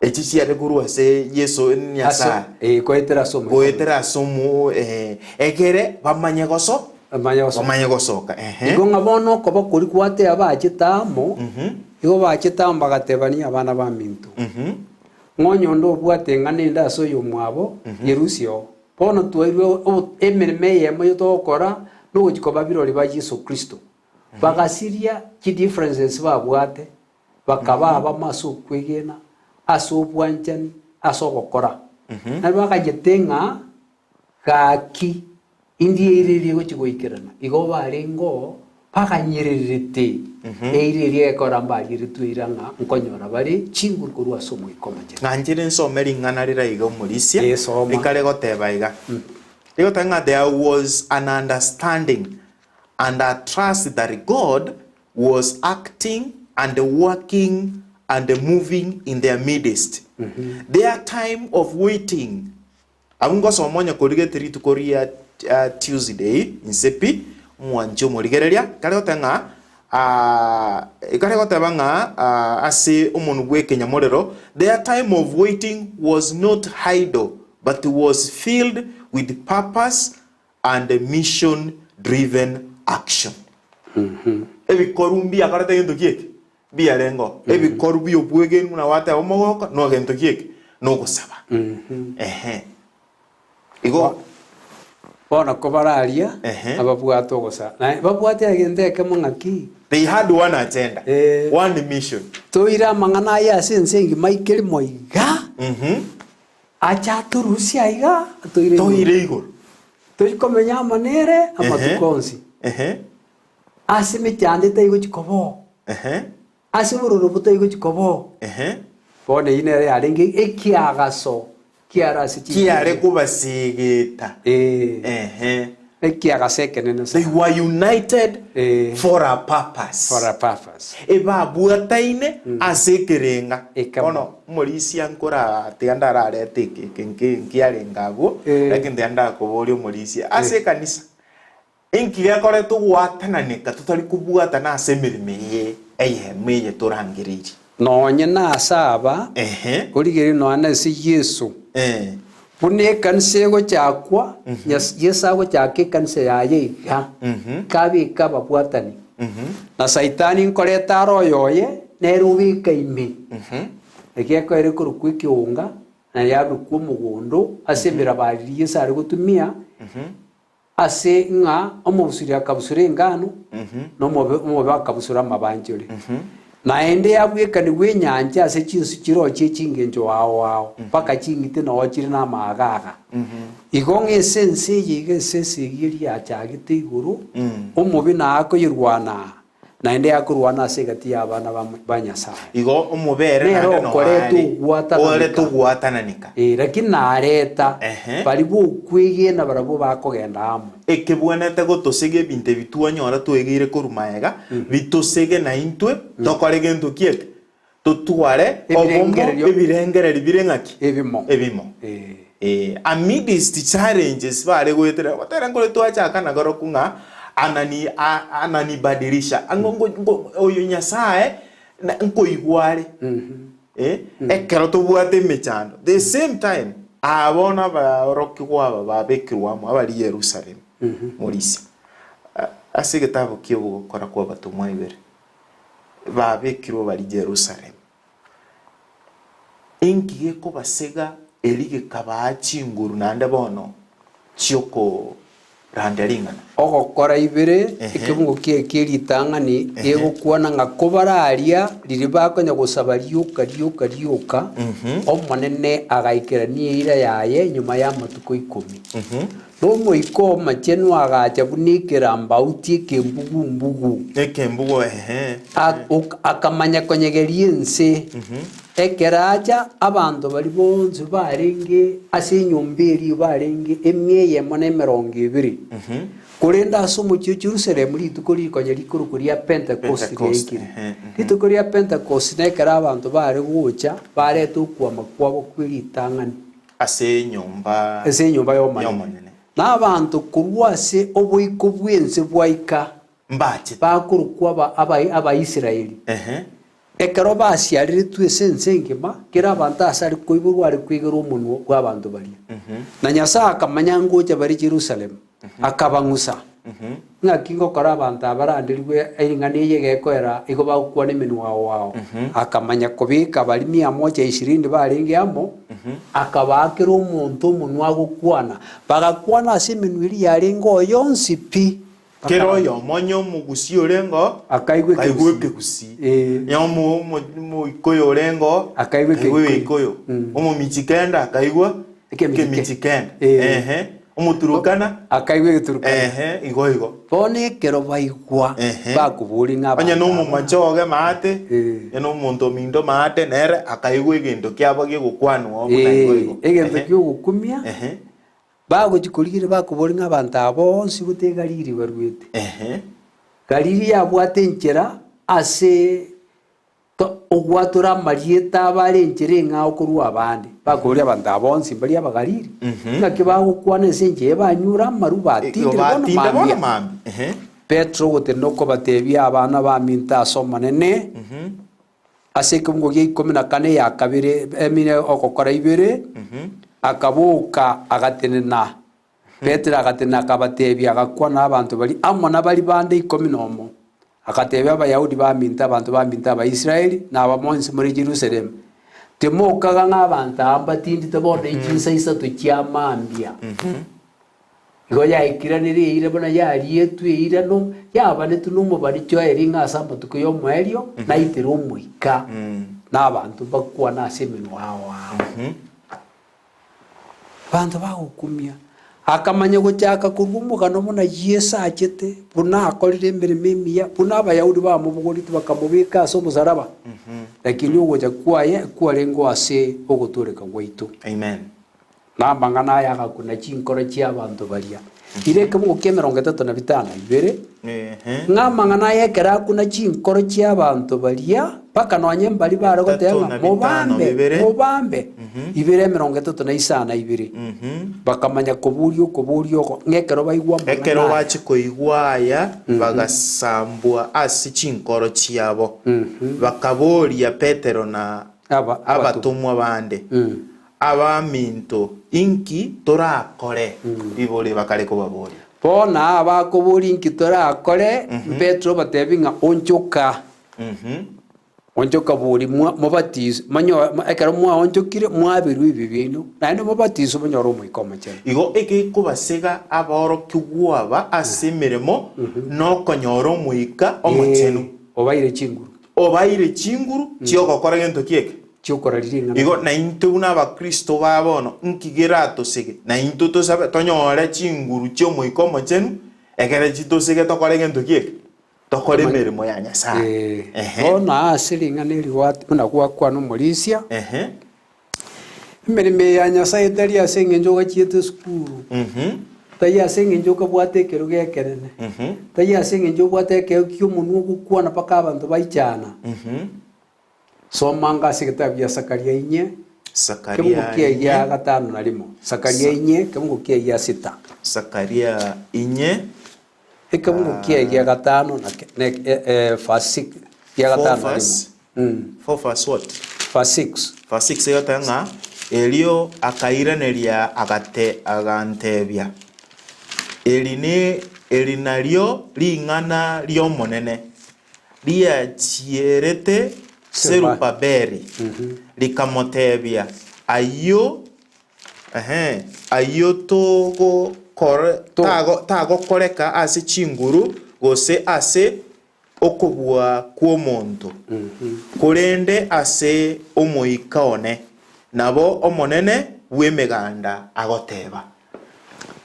echichi ade kuru ase Yesu Nyasaye koetera somo egere bamanye goso bamanye gosoka igonga bono koba kuri kwate abachitamo igo bachitamba gatebania abana ba mintu ngonyo ndo bwate ngane ndaso yo mwabo Yerusio bono tuirwe emereme yemo yotokora no gikoba birori ba Yesu Kristo bagasiria ki differences babwate bakaba abamaso kwegena aso bwanjani aso gokora na bakajetenga kaki indie iriri gochigoikerana igo barengo pakanyirerete eiriri ekoramba yiritwiranga nkonyora bari chinguru kurwa somo ikomaje nganjire nsomeri ngana rira igo murisia ikare goteba iga there was an understanding and a trust that God was acting and working and moving in their midst. Their time of waiting. Abungo somonya koligeti to Korea Tuesday in Sepi mwanjo moligereria kale otenga kale otabanga ase umuntu gwekenya morero. Their time of waiting was not idle but was filled with purpose and mission driven action. Ebikorumbi akarata gento kieke bialengo ebikorubi obwege muna wata omogoko no gento kieke no gusaba. Igo bona kobararia ababwato gosa na babwate agende kemangaki. They had one agenda, one mission. Toira mangana ya sensengi Michael Moiga acha turusia iga toire igor komenya manere amatukonsi asime cyande tayigo chikobo asimururu butayigo chikobo bona inere yarenge ekiagaso kiarasi kiare kubasigita ekiagaseke nene. They were united for a purpose. Eba buataine asekerenga ono morisia nkora tiandara arete kiarengago lakini tianda kobolio morisia ase kanisa enki yakore to watananika tutari kubuata na asemirimiye meye torangiriri nonye na asaba kurigeri no anasi Yesu pune kansego chakwa yesago chake kanse yaye ya kabi kaba bwatani na saitani nkoreta royoye nerubika imi ekeko ere kurukwiki unga na yabu ku mugondo asembera baririye sare gutumia ase nga omubusiria kabusure ngano no mobe akabusura mabanjore na ende yabwekani wenyanja ase chinsu chiroche chingenjo wao paka chingite no ochire na magaga igonge esense yige sesegiri achagite iguru omubi na akoyirwana na ende yakurwana ase gati yabana banyasa igo omubere nando no ore tu gwatananika lakini nareta bali bukwigie na barabo bakogenda amo ekebwanete gotosege binte bituanyora twegire korumaega bitosege na intwe tokore gento kiete tutware obomo ebirengereri birengaki ebimo amidst challenges bare gwetera batera ngore twachaka na goro kunga anani badilisha angongo oyo nyasaye na nkoigware ekero tubwate mechando the same time abona barokigwa babekirwa mu abali Yerusalem morisi asigetabu kiyo gukora kwa batumwa ibere babekirwa bali Yerusalem ingiye ko basega elige kabachi nguru nande bono chioko randeringana ogokora ibere ikibungo kiritangani yego kuona ngakobararia liribakonya gusaba ryuka omonene agaikirania ira yaye nyuma ya matuko 10 no moiko machenu agacha bunikira mbauti kembugu akamanya konyegerie nse ekeraja abantu bali bonze barenge ase nyomberi barenge emyeye mone 200 kurenda asumu Jerusalem litukuri konyeri kurukuria Pentecost litukuria Pentecost nekera abantu bare gucha bare tukwa makwabo kwiritangani ase nyumba yomanene na abantu kurwase obuiko bwense bwaika mbache bakurukwa aba Israeli ekero basiarire twesense ngima kera abantu asari koiburwa ari kwigero umuntu gw'abantu bari na Nyasaye akamanya ngoja bari Jerusalem akabangusa ngakingo kora abantu abarandirwe ainganiye gekwera igo bakwa n'eminu wao akamanya kubika bari 120 baringe amo akabakira umuntu umunwa gukwana bagakwana aseminu iri yaringo yonsi pi kero yo monyo mugusi orengo akaigwe Gusii yo mu ikoyo orengo akaigwe ikoyo omu michikenda akaigwa michikenda umuturukana akaigwe turukana igo pone kero baigwa bakuburi ngaba anya no mu machoge mate no muntu mindo mate nere akaigwe gendo kyabo gye gukwanwa omu na igo egento kyo gukumia bagochikorire bakoboringa abantu abonsi gutegariri barwete gariri yabwate enchera ase ogwatura marieta barenchera ng'ao korwa abande bakoria abantu abonsi bari abagariri ngaki bagokwana enche banyura maru batinde bono mambi Petro gotenoko batebia abana baminta asomanene ase kumgo gye 14 ya kabire emine okokora ibere akabuka agatenena Petro agatenena akabatebia agakwana abantu bari amona bari bande 11 akatebia abayahudi baminta abantu baminta abaisiraeli n'abamonsi muri Jerusalem temokaga ng'abantu ambatindi tabone jinsa isatu kyamambia Goya ikiranire ire bona yari yetu ire no yaba netu numo bari cyo eringa asamba tukuyo mwerio na itero muika n'abantu bakwa na semeno wawa bantu bagukumya akamanya gucyaka kurumuga no mona Yesu akete buna akorire mbere memiya buna abayahudi bamubugori bakamubika so musaraba lakini ugoja kwa lengo ase ogutureka gwaitu amen nambangana yaga kuna chinkoro chia abantu baria ireke mu kemerongo 35 ibere ngamangana yekera kuna chinkoro chia abantu baria paka no nyembali baragotenga mobambe ibere merongo 35 ibere bakamanya kuburio ngekero baigwa ngekero bachi koigwaya bagasambwa asi chinkoro chiabo bakaboria Petero na abatumwa bande abaminto inki torakore ibole bakare ko babori bona abakobori inki torakore Petro batebinga onchoka onchoka buri mubatizo manyo ekara mwa onchokire mwabiru ibibino nande mubatizo banyoro muikoma cyane igo eke kubasega aboro kugwaba asemeremo no konyoro muika omotenu obaire chinguru cyogokora gento kieke chokora riringa igo na into una bakristo babono nkigerato sege na into to sabe tonyore chinguru cyo muikomo chenu egere chito sege tokore gento kieke tokore merimo ya Nyasaye ona asiringa neri wat una kwa no Morisia merime ya Nyasaye tari asenge njoga chiete skuru tayi asenge njoga bwate keruge kerene tayi asenge njoga bwate ke kyumunwa gukwana paka abantu baichana somanga sikitabu Sakaria 4 Sakaria ya 5 na limo Sakaria 4 kemugukia ya 6 Sakaria 4 kemugukia ya 5 na verse 6 ya 5 4 verse what verse 6 verse 6 yotanga elio akaireneria agantebia elinalio lingana lio monene lia chierete Serubabeli likamotebia ayo togo kore tago koreka ase chinguru gose ase okobua kuomonto kurende ase omoikaone nabo omonene wemeganda agoteba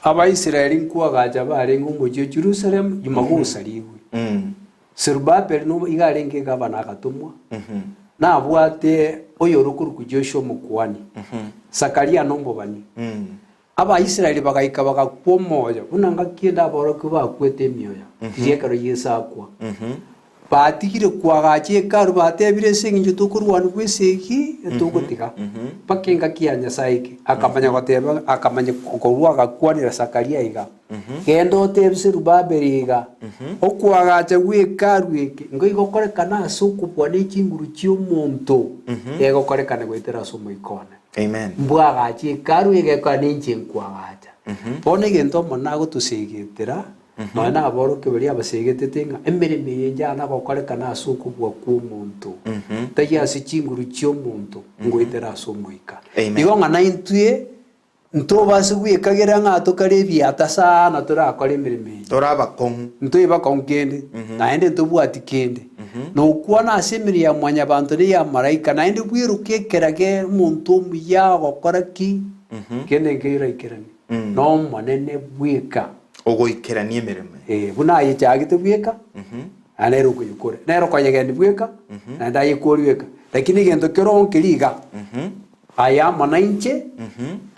Abaisiraeli nkuagaja bare ngumujo Jerusalem yumagusarigwe Serubabeli no igarenge gabana agatumwa na abwate oyorukuru ku Joshua mukwani Sakaria nombo bani Abaisiraeli bagaika bagakumoja unanga kienda boroku bakwete mioya yekaro yesakwa batigire kwagache karu batebire singi tukurwanu kweseki tugutika pakenga kia Nyasaye akamanya goteba akamanya korwa gakwanira Sakaria iga kendo tebse Serubabeli iga okwagache gwekaru eke ngo igokorekana sukupone chinguru cy'omuntu egokorekana gwetera somo ikone amen mbwagache karu ege kaninche nkwagacha pone gento mona gotusegetera Mana aboro kebeli abasegetetenga emereme yenjana bakorekana asukubwa ku muntu taya sichinguru cyo muntu ngoitera somoika igo ngana intue ntobase gwikagera ngato karebi atasana turakora emereme torabakon ntoi bakonkende naende ntobwati kende no kuona asemiri ya mwanya bantu ne ya maraika naende bwiruke kerage muntu muya gokora ki kende ngira ikerani no manene bwika ogoikerania emereme buna yechagite bweka anero kuyukore nero kwayegende bweka na ndaye koriweka lakini gendo keronke liga aya manainche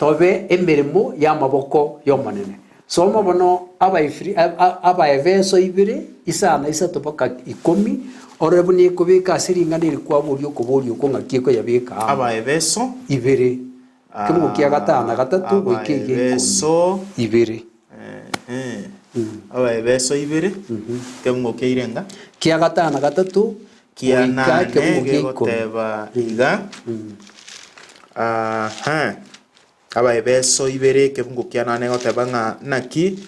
tobe emirimo y'amaboko y'omonene soma bono abaefeso 2 isana 3 mpaka 10 orebu ni kubika asiringanire kwa buri okobori okong'akie ko yabika Abaefeso 2 kimu kia 5 3 goikege 2 Abaefeso 2 kimu kia irenga kia 5 3 kia 8 goteba iga Abaefeso 2 kimu kia 8 goteba naki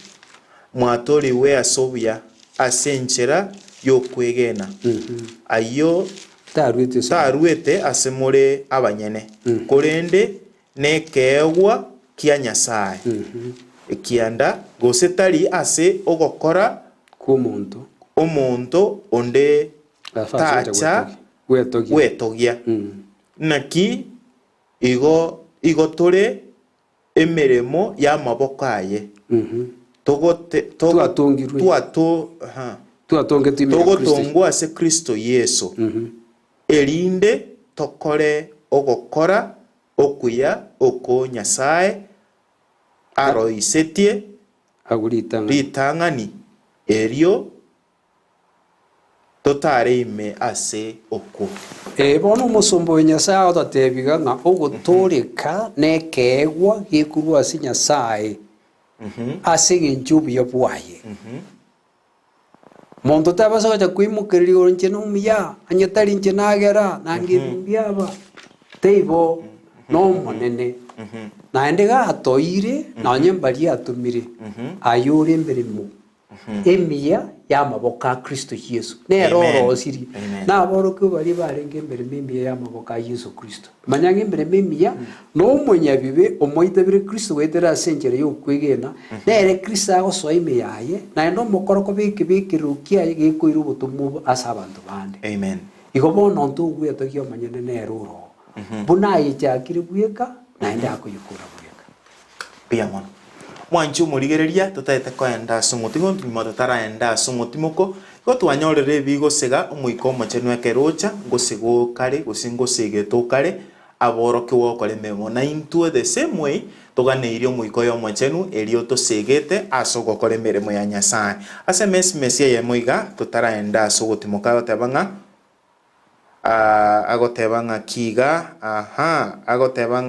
mwatoriwe asobia asenchera yokwegena ayo taruete asemore abanyene korende nekeegwa kia Nyasaye ekianda gosetari ase ogokora omonto onde tacha wetogia naki igotore emeremo y'amaboko aye togotongwa ase Kristo Yesu erinde tokore ogokora okuya oko Nyasaye aroisetie ritang'ani erio totareime ase oko bono omusomba wa Nyasaye otatebiga ng'a ogotoreka nekeegwa gekurwa ase Nyasaye ase eng'encho obuya bwaye monto tabasa gocha kwimokereria oronche nomuya anyetari nche nagera nangirumbiaba teibo nomonene naende gatoire nonye mbari atumire ayore emberemo emiya y'amaboko a Kristo Yesu nero orosiri naboroke bari barenge emberemo emiya y'amaboko a Yesu Kristo manyanga emberemo emiya n'omonyabibe omoitabire Kristo gwetera asenchera yokwegena nere Kristo agosoa emiya yaye naende omokoroko bekirukya yaye gekoira obotomo ase abanto bande amen igo bono ntogwetogia omanyene nero oro buna ayechakire bweka naende akoyokora bweka pia mono mwanchi omorigereria totaete koenda ase omotimo ntuma totaraenda ase omotimoko igo twanyorere ebigosega omoiko omochenu ekerocha ngosego kare gose ngosegete okare aboroke gwokora ememo na intwe the same way toganeirie omoiko ya omochenu erio tosegete ase ogokora emeremo ya Nyasaye ase mesimesi eyemo iga totaraenda ase ogotimoka agoteba ng'a agoteba ng'a kiga agoteba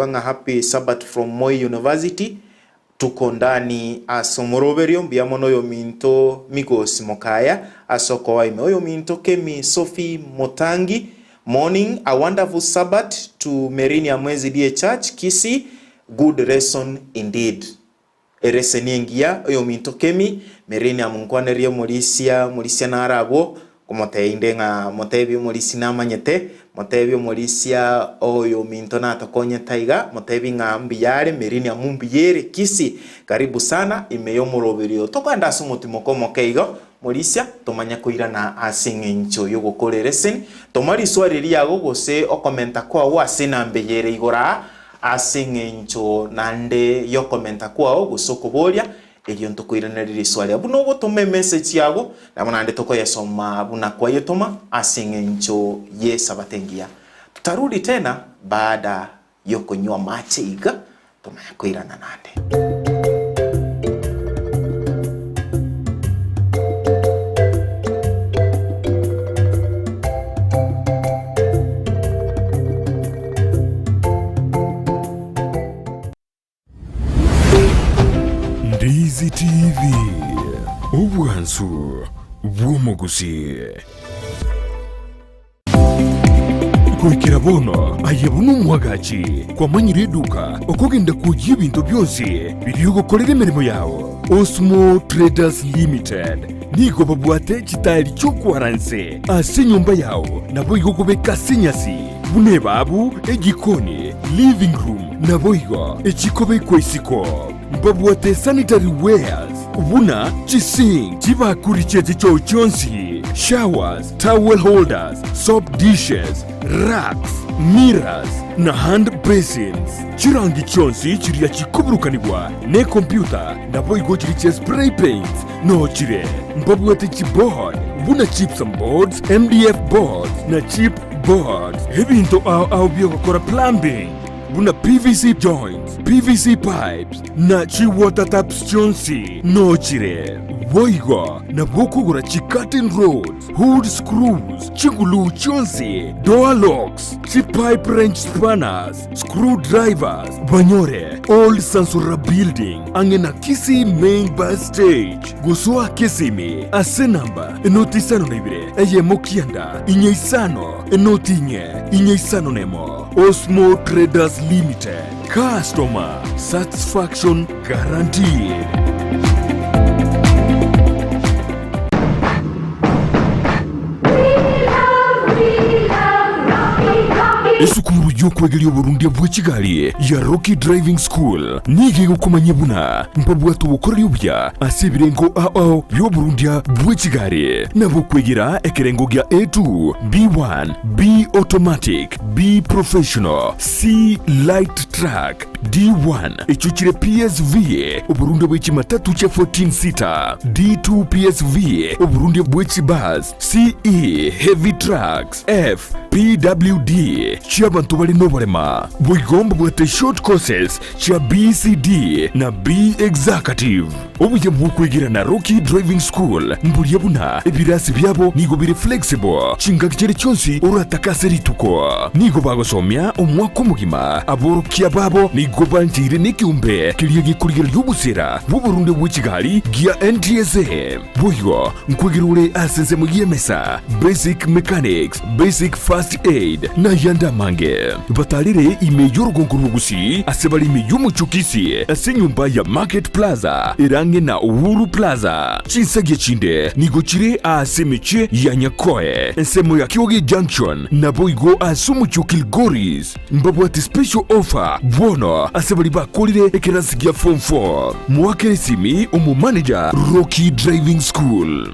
ng'a happy Sabbath from Moi University tuko ndani ase omoroberio mbiamono oyo minto migosi mokaya asoko waime oyo minto Kemi Sophie Motangi morning a wonderful Sabbath to Merinia Mwezi Die Church Kisii good lesson indeed ereseniengia oyo minto Kemi Merinia munkwanerie morisia narabo komoteinde ng'a motebi morisi namanyete motebi morisia oyo minto natokonye taiga motebi ng'a mbiyare Merinia mumbiyere Kisii karibu sana imeyo moroberio tokanda ase omotimoko mokeigo morisia tomanya koirana ase eng'encho yogokora lesson tomariswareri ago gose okomenta kwago ase nambeyere igora ase eng'encho nande yokomenta kwago gose okoboria erio ntokoiraneri riswaria buno gotome message yago nabo nande tokoyesoma buna kwayetoma ase eng'encho yesabatengia tutarudi tena baada yokonywa mache iga tomanya koirana nande. Ndizi TV obwansu bw'omugusi kwikira bono ayebuna omwagachi kwamanyira eduka okogenda kujia ebintu byonsi biri ogokorera emirimo yawo Osmo Traders Limited nigo babwate chitari kyokwaranse ase nyumba yawo nabo igo gobeka senyasi bune babu egikoni living room nabo igo ekikobekwa isiko babwate sanitary wares buna chising chibakuriche chicho chonsi showers towel holders soap dishes racks mirrors na hand basins chirangi chonsi chiria chikuburukanibwa ne computer nabo igo chiriche spray paints no chire babwate chipboard buna chips and boards MDF boards na chip boards, ebintu au byogokora plumbing. Buna PVC joints, PVC pipes, na chi water taps chonsi, no chire. Boigo, na bokugura chi curtain rods, hood screws, chigulu chonsi, door locks, chi pipe wrench spanners, screwdrivers, banyore, old Sansura building, angena Kisii main bus stage. Gusua Kisimi, asenamba, enoti sano nebire, eye mokianda, inye isano, enoti inye isano nemo. Osmo Traders Limited. Customer satisfaction guaranteed. Esukuru y'okwegerya Burundi bw'Ekigali ya Rocky Driving School nige gukomanya buna mpabwatu bukorera ubya asibirengo ao y'Oburundi bw'Ekigali nabo kwegera ekerengo gya A2 B1 B automatic B professional C light track D1 echuchire PSV Oburundi bw'Ekimatatu cha 14 seater D2 PSV Oburundi bw'Ekibus CE heavy trucks F PWD chia bantu bali nobalema bwigomba bwate short courses chia BCD na B executive obuye bw'okwegira na Rocky Driving School mbulya buna ebirasi byabo nigo biri flexible chinga kichere cyonsi urataka rituko nigo bagosomya omwaka mugima aborokia babo nigo banjire n'ikiumbe kiriye gikurigera y'ubusera bw'Uburundi bw'Ekigali gya NTSA buyo nkwegirule asenze mu yemesa basic mechanics basic first aid na yanda mange batalire ime y'urugongo Gusii asebali ime y'umucukisi ase nyumba ya Market Plaza irange na Uhuru Plaza chinsage chinde nigo chire asemeche ya Nyakoe ensemo ya Kioge Junction na boigo asumuchukil Goris mbabwati special offer bono asebali bakolire ekerasi gya form 4 mwakere simi umu manager Rocky Driving School.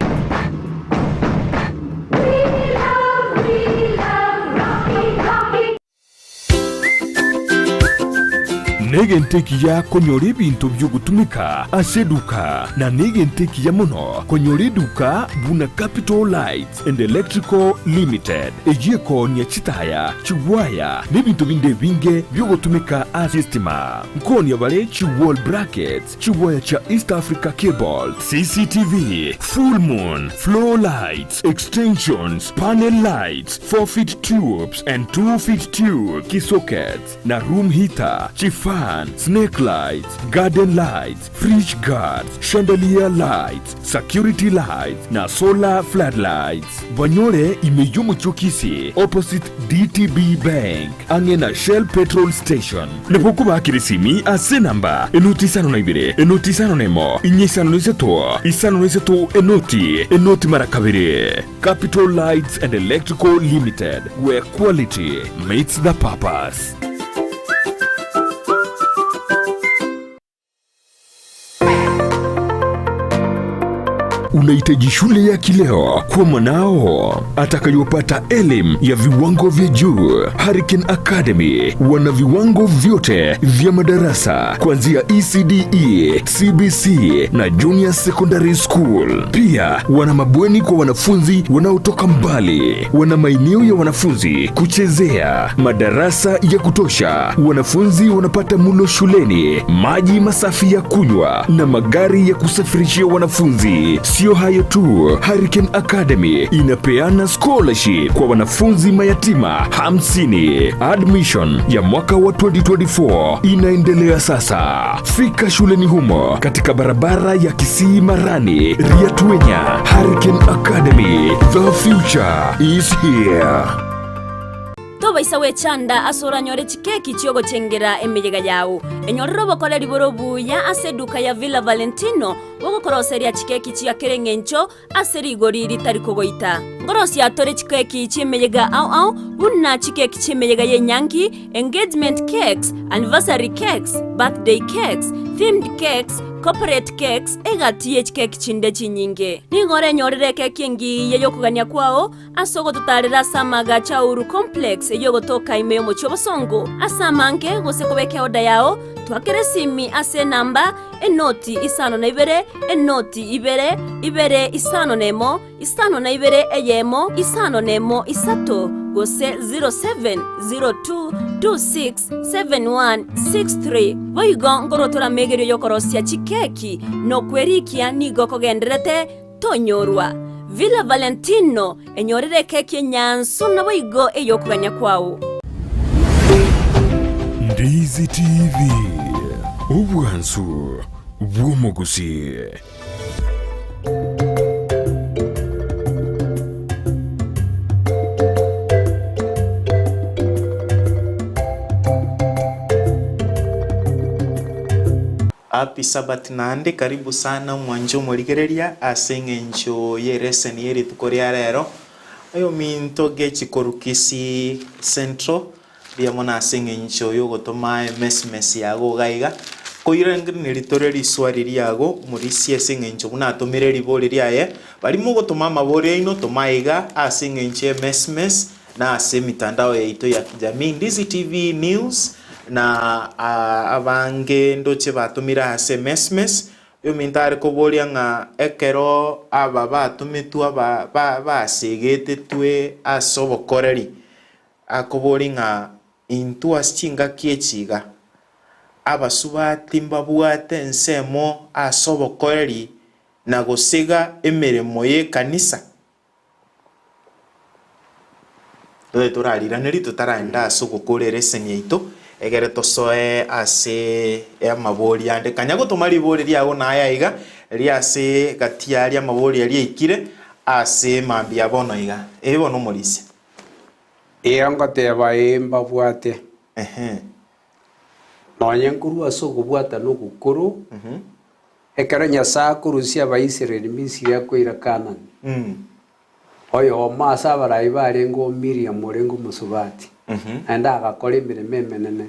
Nege nteki ya konyora ebintu by'ogutumika aseduka na nege nteki ya muno konyora eduka buna Capital Lights and Electrical Limited ejeko nya chitaya chiwaya n'ebintu binde binge by'ogutumika asistima nkoni abale chiwall brackets chiwaya cha East Africa Cable CCTV full moon floor lights extensions panel lights 4-feet tubes and 2-feet tube key sockets na room heater chifa snake lights, garden lights, fridge guards, chandelier lights, security lights, na solar floodlights. Banyore imeyo muchokisi opposite DTB Bank, angena Shell Petrol Station. Nepoku bakirisimi ase namba enotisano na ibire, enotisano nemo, inyesano neseto, enoti marakabire. Capital Lights and Electrical Limited, where quality meets the purpose. Unahitaji shule ya kileo kwa mwanao atakayopata elimu ya viwango vya juu. Hurricane Academy wana viwango vyote vya madarasa kuanzia ECDE, CBC na Junior Secondary School. Pia wana mabweni kwa wanafunzi wanaotoka mbali. Wana maeneo ya wanafunzi kuchezea, madarasa ya kutosha. Wanafunzi wanapata mlo shuleni, maji masafi ya kunywa na magari ya kusafirishia wanafunzi. Sio hayo tu, Hurricane Academy inapeana scholarship kwa wanafunzi mayatima 50. Admission ya mwaka wa 2024 inaendelea sasa. Fika shuleni humo katika barabara ya Kisii Marani, Riatwenya. Hurricane Academy, the future is here. Toba isawe chanda asora nyore chikeki chiogo chengera emeyega yao. Enyorero bokole liborobu ya aseduka ya Villa Valentino wogo koroseria chikeki chia kerengencho aseri goriri tarikogoita. Ngorosi atore chikeki chimeyega au unna chikeki chimeyega ye nyangi, engagement cakes, anniversary cakes, birthday cakes, themed cakes, corporate cakes egatiye chikeki chinde chinyinge. Ningore nyorere keki ngi yeyo kugania kwao asogo tutarira samaga chauru complex yeyo gotoka imeyo mochobosongo asamange gose kobeke oda yao twakeresimi ase namba enoti isano na ibere enoti ibere isano nemo isano na ibere eyemo isano nemo isato gose 0702267163 boigo ngorotora Amaegerio y'okorosia chikeki nokwerikia nigo kogenderete tonyorwa Villa Valentino enyorere keki nyansu na boigo eyokuganya kwao. Ndizi TV obwansu bw'omugusi. Happy Sabbath nande, karibu sana mwanjo murigereria Amaegerio Y'Elesson yeri tukoria rero ayo minto gechikoru Kisii Central ria mona Amaegerio yo gotoma mess yago gaiga koirangire niritoreri swari riago murisi Amaegerio buna atomire ribori riaye bari mu gotoma mabore ino tomaiga Amaegerio mess na ase mitandao yaito ya kijamii Ndizi TV News na abange ndoche batumira ase mess yo mintare koboria nga ekero aba batumitu aba basegete twe asobokoreri akobori nga intu asinga kiechiga abasubati mbabwate ensemo asobokoreri na gosiga emeremo ye kanisa turariraneri tutaraenda asogokorere senyeito egere tosoe ase amabori ande kanya gotoma ribori riago na yaiga ria ase gatiari amabori ari ikire ase mambia bono iga bono morisi ngoteba mbabwate nonye nkuru asogobwata no gukuru ekero Nyasaye akurusia Abaisiraeli Misiri akoira Kanani oyo omasa abarai barengo Miriam orengo musubati enda agakora emirimo emenene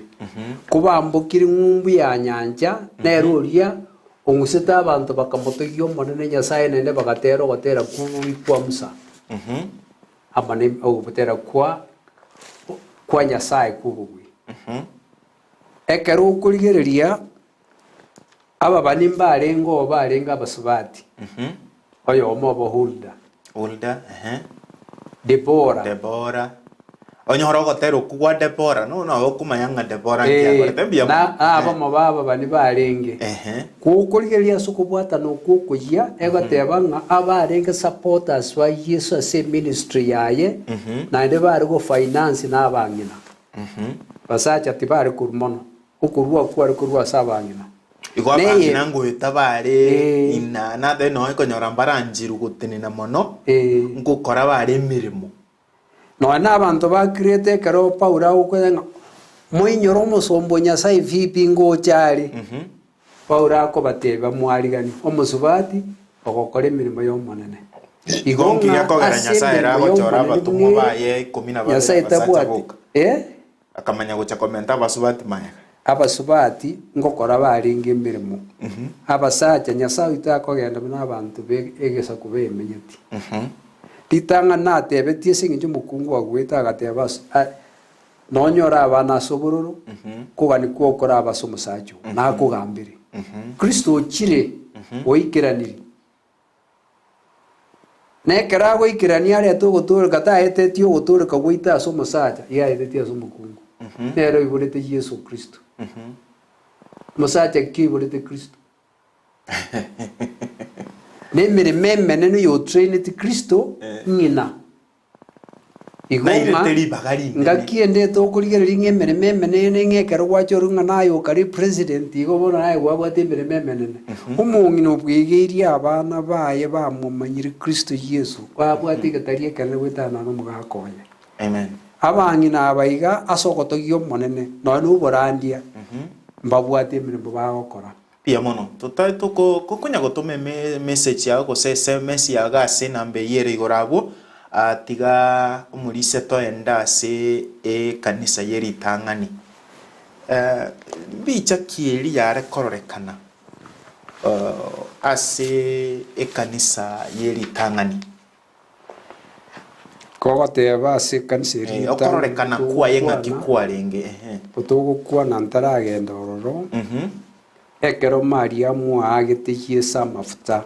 kubambukire ng'umbu ya nyanja neroria ong'usete abantu bakamotogia omonene Nyasaye nene bagatera ogotera kubui kwa Musa amane ogotera kwa Nyasaye kubugui ekero okorigereria aba bani barengo abasubati oyo omo Hulda Debora onyoro gotero kugwa Debora no okumanyanga Debora ngiagorete na aba baba bani barenge kukorigeria sukubwata no kukuya egoteba nga abarenge supporters wa Yesu ase ministry yaye na inde bari go finance na abangina basacha tibari kurmono ukurwa kwari kurwa sabangina igwa bangina ngo itabare ina na de no ikonyora mbaranjiru gutinina mono ngukora bare mirimo no na abantu ba create karo Paula ukwenga mwinyoro musombo Nyasaye vipi ngo cyari Paula ko bateba mwarigani omusubati ogokora emirimo yo monene igongi yakogera Nyasaye rago chora batumwa baye 10 Nyasaye tabwati akamanya gucha komenta basubati maya abasubati ngokora baringa emirimo abasacha Nyasaye itakogenda n'abantu egesa kubemenyati litanga natebetie singi mukungu wagwita agateba nonyora abana sobororo kugani kwokora abasomusacho nakugambire Kristo chire oikiraniri nekera goikirania ari atogotora gataetetio gotora kagwita asomusacha yaetetio asomukungu nero iburete Yesu Kristo musacha kiburete Kristo nemere menene yo trained Kristo ngina igoma ngakiende to kurigerera ing'emere menene ng'ekero gwachoro nayo kari president igobona nayo gwabwate mbere menene umung'ino bwigiria abana baye bamumanyire Kristo Yesu gwabwate gatarie kare gwetana no mugakonya amen abang'ina abaiga asogotogio monene no nuborandia mbabwate mbere bagokora pia mono kokonya gotome message yago go SMS yaga ase nambe yere igorabo atiga umurise to enda ase kanisa yeri tangani bicha kieri yare kororekana ase kanisa yeri tangani kogoteba ase kanisa yeri okororekana kwa yenga kikwarenge otogo kwa nantara agenda ororo ekero Mariamu agetigie sa mafuta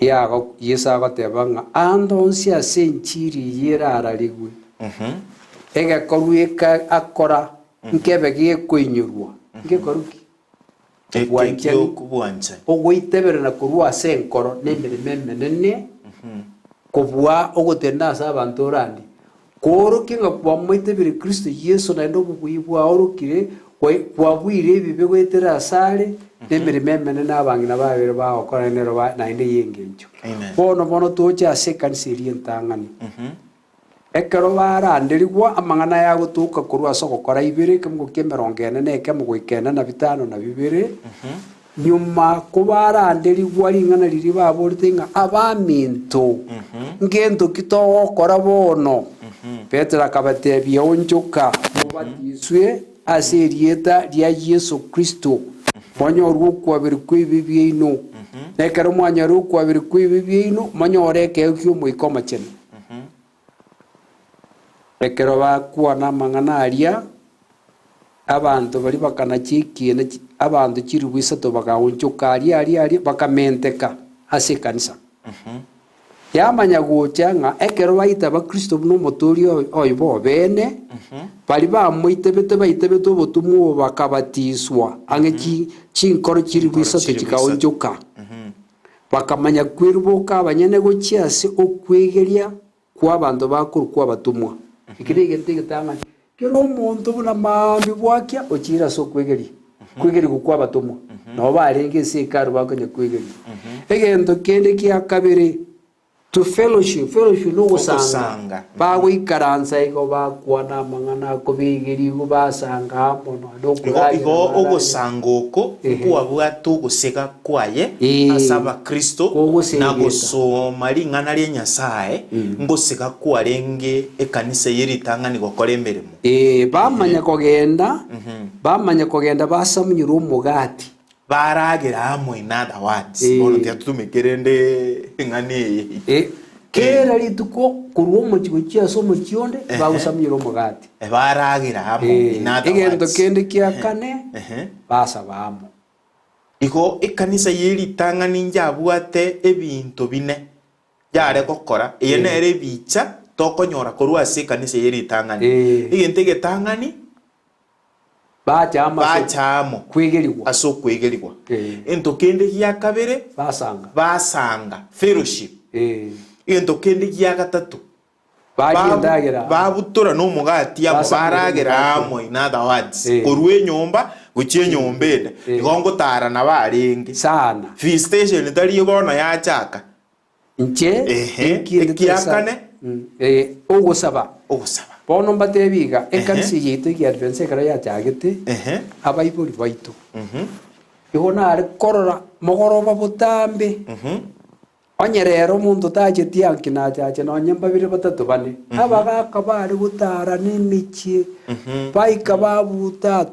yago Yesu agoteba ng'a andonsi ase enchiri yeraraligwe egekorwa akora nkebe gekoinyurwa ngekoruki ekiokubuancha ogoiteberera korwa ase enkoro nemirimo emenene kobua ogotenda ase abanto orandi koroki ng'a kwamoitebire Kristo Yesu naende obobui bwaorokire kwabwire ebibe goetera asare nemirimo emenene abang'ina babere bagokora nero naende yengencho bono tocha ase ekanisa eri entang'ani ekero baranderigwa amang'ana yagotuka korwa ase ogokora ibere ekemugo kia 40 ekemugo 95 na 2 nyuma kobaranderigwa ring'ana riri baborete ng'a abaminto ngento kitogokora bono Petero akabatebia onchoka mubatiswe ase erieta ria Yesu Kristo monyorwa okwabere kwa ebibe byaino nekero mwanyorwa okwabere kwa ebibe byaino monyore ekeo kia omoika omochene ekero bakwana amang'ana aria abanto bari bakanachikiene abanto chiribu isato bagaonchoka aria bakamenteka ase ekanisa yamanya gocha ng'a ekero baita bakristo buna omoturi oyo bobene bari bamoitebete baitebete obotumwa obo bakabatiswa ang'e chinkoro chiribu isato chikaonchoka bakamanya kweriboka abanyene gochia ase okwegeria kwa abanto bakuru kwa abatumwa ekere egento egetang'ani kero omonto buna mambi bwakia ochira ase okwegeria kwegeria gokwa abatumwa nabo barenge ase ekaru bakonya kwegeria egento kende kia kabere to fellowship no gusanga bagoikaransa igo bakwana amang'ana akobegeri igo basanga amono igo ogosanga oko kwabwata ogosega kwaye ase abakristo na gosoma ring'ana ria Nyasaye ngosega kwarenge ekanisa yeritang'ani gokora emeremo bamanya kogenda basamunyira omogati baragera amwe in other words bono tiatutumekerende ng'ani eye kera rituko kurwa omochigo chiaso omochionde bagosamira omogati baragera amwe in other words egento kende kia kane basaba amo igo ekanisa yeritang'ani njabwate ebinto bine yare gokora eye nere bicha tokonyora korwa ase ekanisa yeritang'ani egento egetang'ani bachamo kwegerigwa aso kwegerigwa ento kende gia kabere basanga fellowship ento kende gia gatatu babutora no mugati abo baragera amo in other words korwa enyomba gochie nyombende igongo tara na barenge sana free station tari bono yachaka nche kiakane ogosaba bono mbatebiga ekanisa yaitu ya Advance ekara yachagete abaibori baitu igo nare korora mogoroba butambe onyerero omonto tacheti ankina chache nonya babire batatu bane abagaka bari gutara n'emichi baika babuta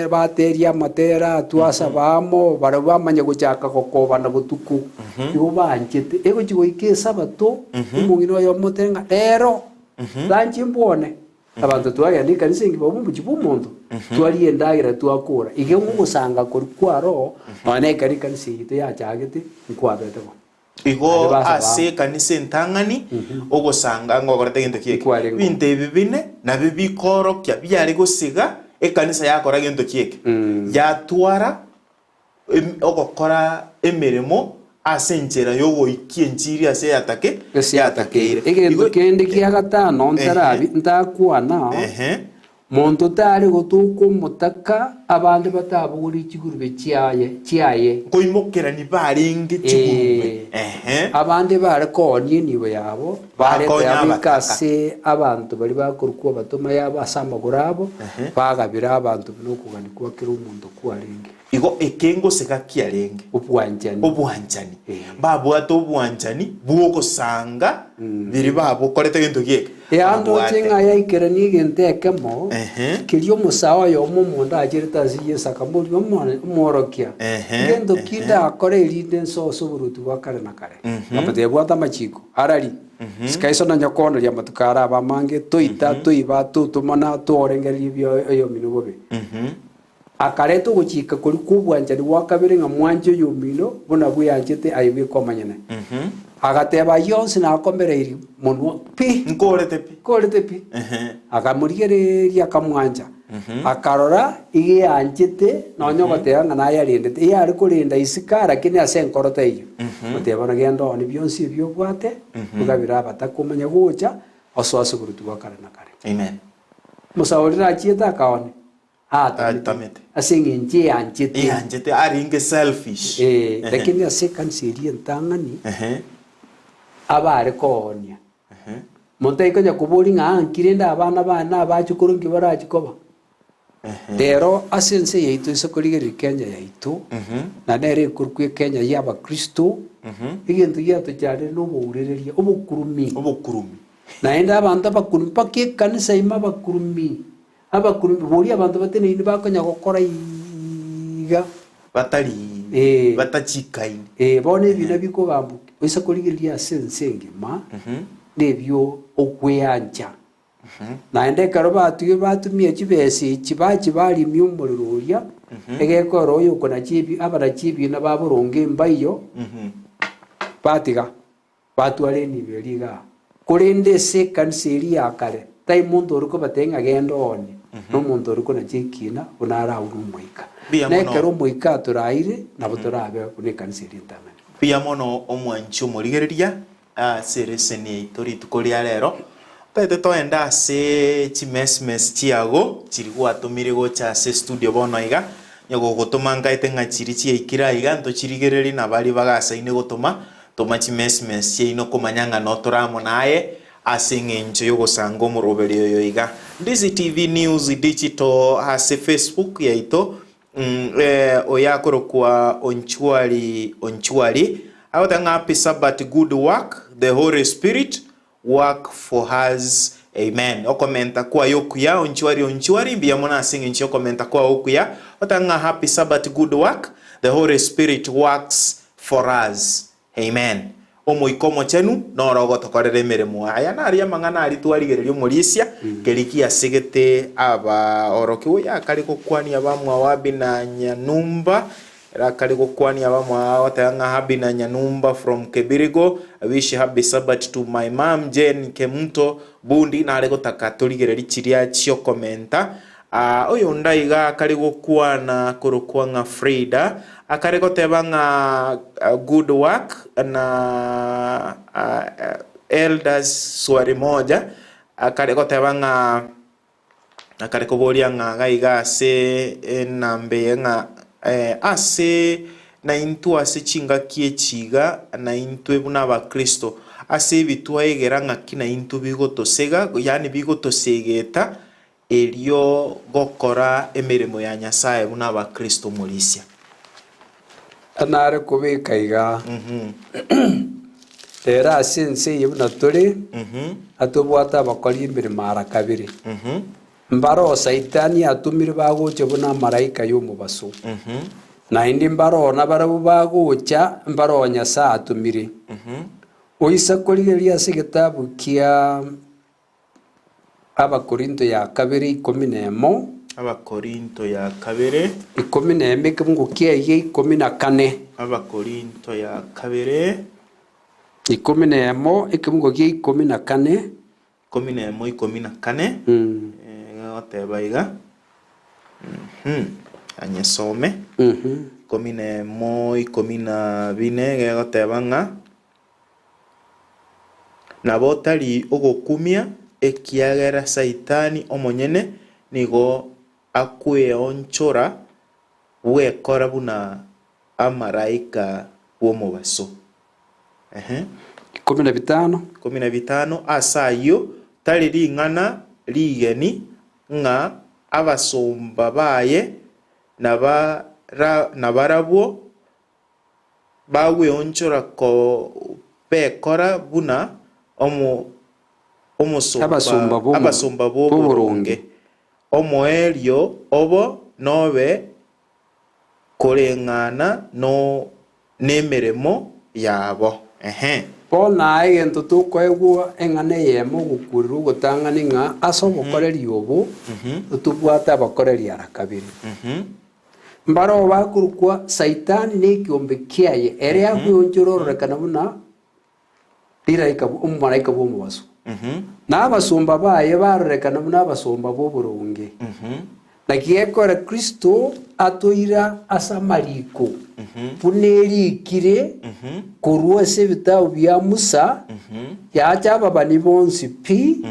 bateria amatera twasabamo bari bamanya gochaka gokobana butuku igo banchete ego chigoike sabato omong'ina oyo omotenga rero lanchi mbone abantu twagenda ikanisa ingi babumbuchi b'omonto twari endagera twakora ige ng'ogosanga kori kwaro none ekari kanisa yaitu yachagete nkwabete bo igo ase kanisa entang'ani ogosanga ngogorete gento kieke binto ebi bine nabio bikorokia biare gosiga ekanisa yakora gento kieke yatwara ogokora emeremo ase enchera yogoikia enchiri ase yatakeire egento kende kia gatano ntarabi ntakwana monto tari gotuka omotaka abande batabugura chigurube chiaye koimokera ni barenge chigurube abande bare konie nibo yabo bare abikase abantu bari bakorukwa batoma yabo asamagura abo bagabira abantu binokugani kwakira omonto kwarenge igo ekengo sega kiarenge obwanchani babwata obwanchani bwogosanga biri babo korete gento gieke ando chenga yaikera ni gente ekemo kirio musawa yo omonda ajereta aziye sakamuri omorokia gento kinda akore irinde nsoso burutu bakare na kare apate bwata machiko arari skaiso na nyakono ya matukara abamange toita toiba tutumana tuorengeri byo yo minubobe akareto guchika kuri kubwanjani wa kabiri nga mwanje yumino buna bwiyanjete ayimi komanyene agateba yonse na akomereiri munwa pi korete pi akamurigereria akamwanja akarora ige yanjete nonyo gotera nga naye arindete iya ari kurinda isika lakini ase nkorote iyo goteba na gendo ni byonsi byo bwate mugabira batakumanya gucha oswase kurutuwa kare na kare amen musaurira chieta akaone atamete asinge nje yanjete ari inge selfish lakini ase kanserie ntangani abare konia montaiko nya kuburi nga ankirenda abana bana abachukuru ngibarachikoba rero asense yaitu isokorigereri Kenya yaitu na nere kurukwe Kenya yaba Kristo igintu gyato cyane n'uburereria ubukurumi naenda abantu abakurumi pake kanisa ima bakurumi buri abantu batene ni bakonya gukora iga batari batachikaine bone bina biko gambu isokorigeria sense ngima nebyo okweyanja naende karo batumie chibesi chibachi bali myumuriruria egekoro oyo kona chibi abara chibi na baburonge mbayo batiga batwale ni beriga kurinde se kanseri yakare tai muntu ruko batenga gendo oni no muntu ruko na chikina unara urumuika nekero muika turaire na buturabe kune kanseri ntame pia mono omwanchu murigereria sereseni itori tukoria rero tete toenda ase chimesmes chiago chiri gwatumire gocha ase studio bono iga nyago gotuma ngaite ngachiri chiaikira iga nto chirigereri na bari bagasaine gotuma toma chimesmes chiino komanyanga no toramo naye ase ngencho yogosanga omuroberi oyo iga Ndizi TV News Digital ase Facebook yaito oyakoro kwa onchwari awatanga happy Sabbath good work the Holy Spirit work for us amen okomenta kwa yokuya onchwari mbia mona singi ncho komenta kwa okuya otanga happy Sabbath good work the Holy Spirit works for us amen omoikomo chenu norogo tokorere mirimo aya nari amangana ari twarigererio murisia kerikia sigete aba oroki uya kari kokwani abamwa wabi na Nyanumba rakari kokwani abamwa otanga habi na Nyanumba from Kebirigo. I wish happy Sabbath to my mom Jen Kemuto Bundi na arego takatoligereri chiria chio komenta oyo ndaiga kari gokwana kurukwanga Frida akarego tebanga good work na elders swari moja akarego tebanga akareko borianga gaiga se nambe nga ase na intu ase chinga kiechiga na intu ebuna ba Kristo ase bitwa egeranga kina intu bigotosega yani bigotosegeta elio gokora emirimo ya Nyasaye buna ba Kristo mulisia anare kubika iga tera sense yibuna turi atubwata bakori imirimo arakabiri mbaro saitani atumire bagoche buna maraika y'umubaso na indi mbaro na barabu bagocha mbaro Nyasaye atumire oisa korigeria se gitabu kia Abakorinto ya kabiri 11 Abakorinto ya kabiri 11 kimungu kia 14 Abakorinto ya kabiri 11 kimungu kia 14 14 otebaiga anyesome 14 gegotebanga nabo tari ogokumia ekiagera saitani omonyene nigo akweonchora wekora buna amaraika bw'omubaso 15 asayo tari ringana rigeni nga abasomba baye nabarabwo baweonchora ko bekora buna abasomba boburunge omoelio obo nobe korengana no nemeremo yabo bona egento tukwegwa engane yemo gukuriru gutangani nga asobokoreri obo tubwata abakoreri arakabiri mbaro bakurukwa saitani ne kiombe kiaye ere yakwonjororeka nabuna liraika umaraika bomubaso n'abasumba baye baroreka nabuna abasumba boburunge nakiyekora Kristo atoira asamariko punerikire kurwa se bitabo bya Musa yacha babani bonsi pi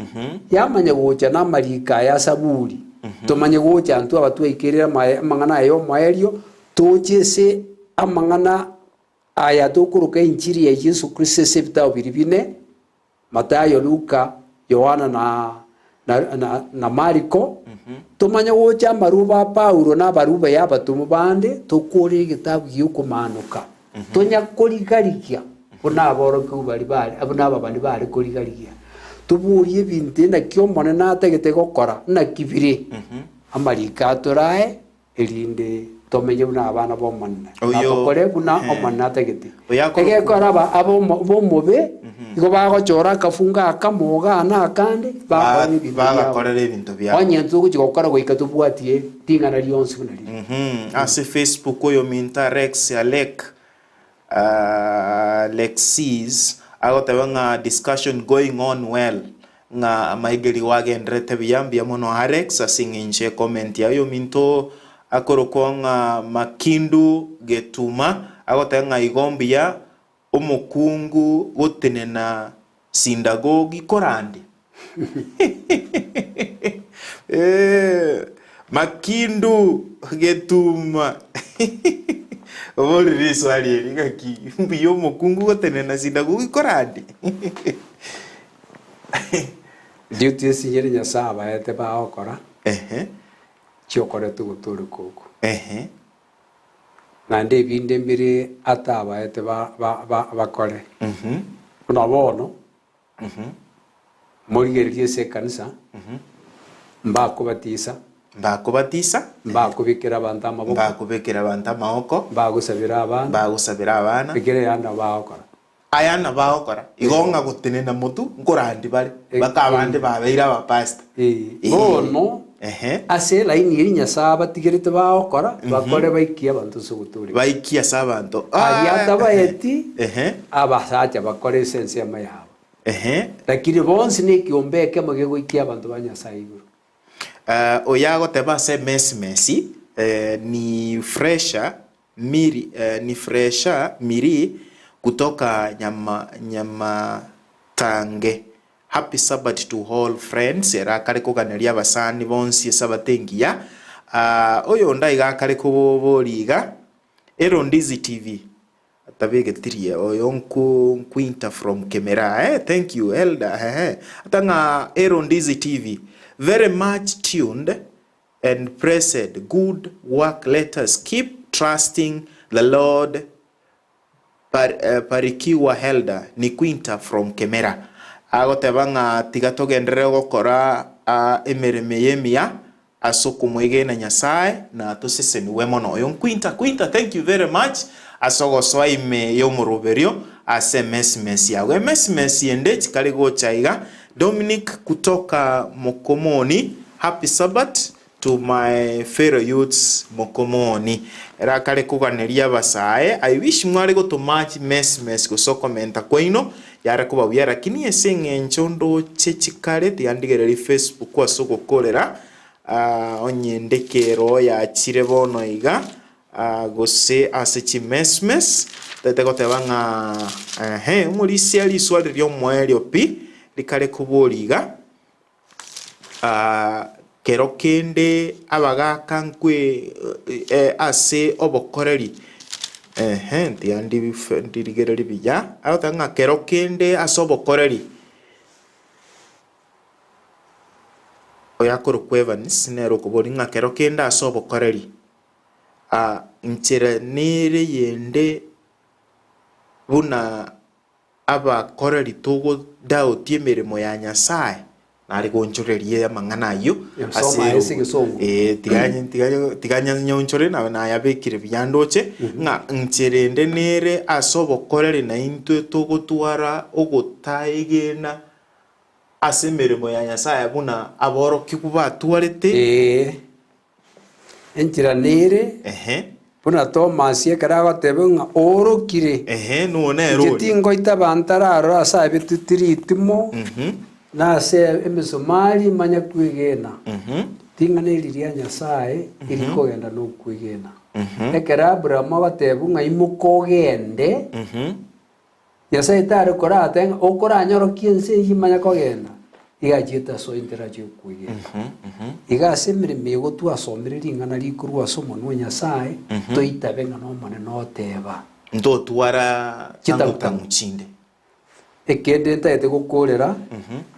yamanya gocha namarika ya Saburi tomanye gocha antu abatwekirira amangana ayo maelio tochese amangana aya tokuruka injiri ya Yesu Kristo se bitabo biribine Matayo, Luka, Yohana na Mariko tumanya gocha maruba Paulo na baruba y'abatumu bande tukuri gitabu y'ukumanuka tonya kurigarikia bona aboroku bari abona abandi bari kurigarikia tuburiye binte na kyo mone na tegete gokora na kibire amarika torae elinde tomenye una abana bomana abakore buna omana tegete ege kora abo bomobe igo bagochora kafunga akamoga na kandi bagakorera ibintu bya onye nzugu chigokora goika tubwatie tingana lyonse kunali ase Facebook oyo minta Rex Alec Lexis agotebanga discussion going on well nga Amaegerio wagendrete biyambia mono Alex asinginche comment yayo minto akorokonga Makindu Getuma agotanga igombia umukungu gotenena sindagogi korandi Makindu Getuma Obori swali ngaki mbiyo umukungu gotenena sindagogi korandi duty sinyeri nyasaba ete baokora chiokore tuguturi kuko nande binde mbere ataba ete bakore unabono murigerie se kanisa mbakubatisa mbakubikira abantu amaboko mbagusabira abana bigere yanda baokora ayana baokora igonga gutenena mutu ngorandi bari bakabande babeira abapasta bono ase laini iri nyasaba tigirite baokora bakore baikia abantu suguturi baikia sabantu ayata baeti abasacha bakore sense amayabo lakini bonsi ne kiombeke magego ikia abantu banyasaibu oyago teba se messi ni fresha miri kutoka nyama tange. Happy Sabbath to all friends. Era kare kuganeria basani bonsi sabatengia. Oyo ndaiga kare kuboriga. Ero Ndizi TV. Atabege tirie oyo nkuinta from Kemera. Thank you elder. Atanga Ero Ndizi TV. Very much tuned and praised. Good work. Let us keep trusting the Lord. Parikiwa Helda ni Quinta from Kemera agotebanga tigatogendere gokora emereme yemia asokumwege na Nyasaye na tuseseni wemono oyo Quinta thank you very much asogo swaime yo muruberio ase messi yawe messi ende chikali gochaiga Dominic kutoka Mokomoni. Happy Sabbath to my fellow youths Mokomoni. Era kare kuganeria basae. I wish mwari go to match mess go so commenta kwino yara kuba wiyara kini esenge nchondo chechikare tiandigere Facebook kwa soko kolera onye ndekero ya chirebono iga gose asechi mess tete go tebanga umulisi ali swali ryo mwelio pi likare kuboliga kero kende abagaka nkwe ase obokoreri ndigereri bija autanga kero kende ase obokoreri oyakoro kwevanis nero kubori nga kero kende ase obokoreri nchere nere yende buna abakoreri togo dauti emirimo ya Nyasaye nari gonchorerie amangana ayo ase tiganya nyonchore na yabekire byandoche nga ncherende nere asobokorere na intwe togotwara ogotayegena ase mirimo ya Nyasaye buna aboro kikuba twarete enchira nere buna Thomas ekara gotebunga orokire nuone ruri ngetingo itabantararo asa bitutiritimo na se emisomali manya kwigena tinga ne liria Nyasaye irikogenda no kwigena ekara Abraham agatebunga imukogende Nyasaye tare korate okora nyorokie nse yimanya kogenda igajita so intera je kwigena igasemire mego tu asomire ringana likuru asomo no Nyasaye toitabenga no mane no teba ndo twara tamuchinde ekende ntaete gukorera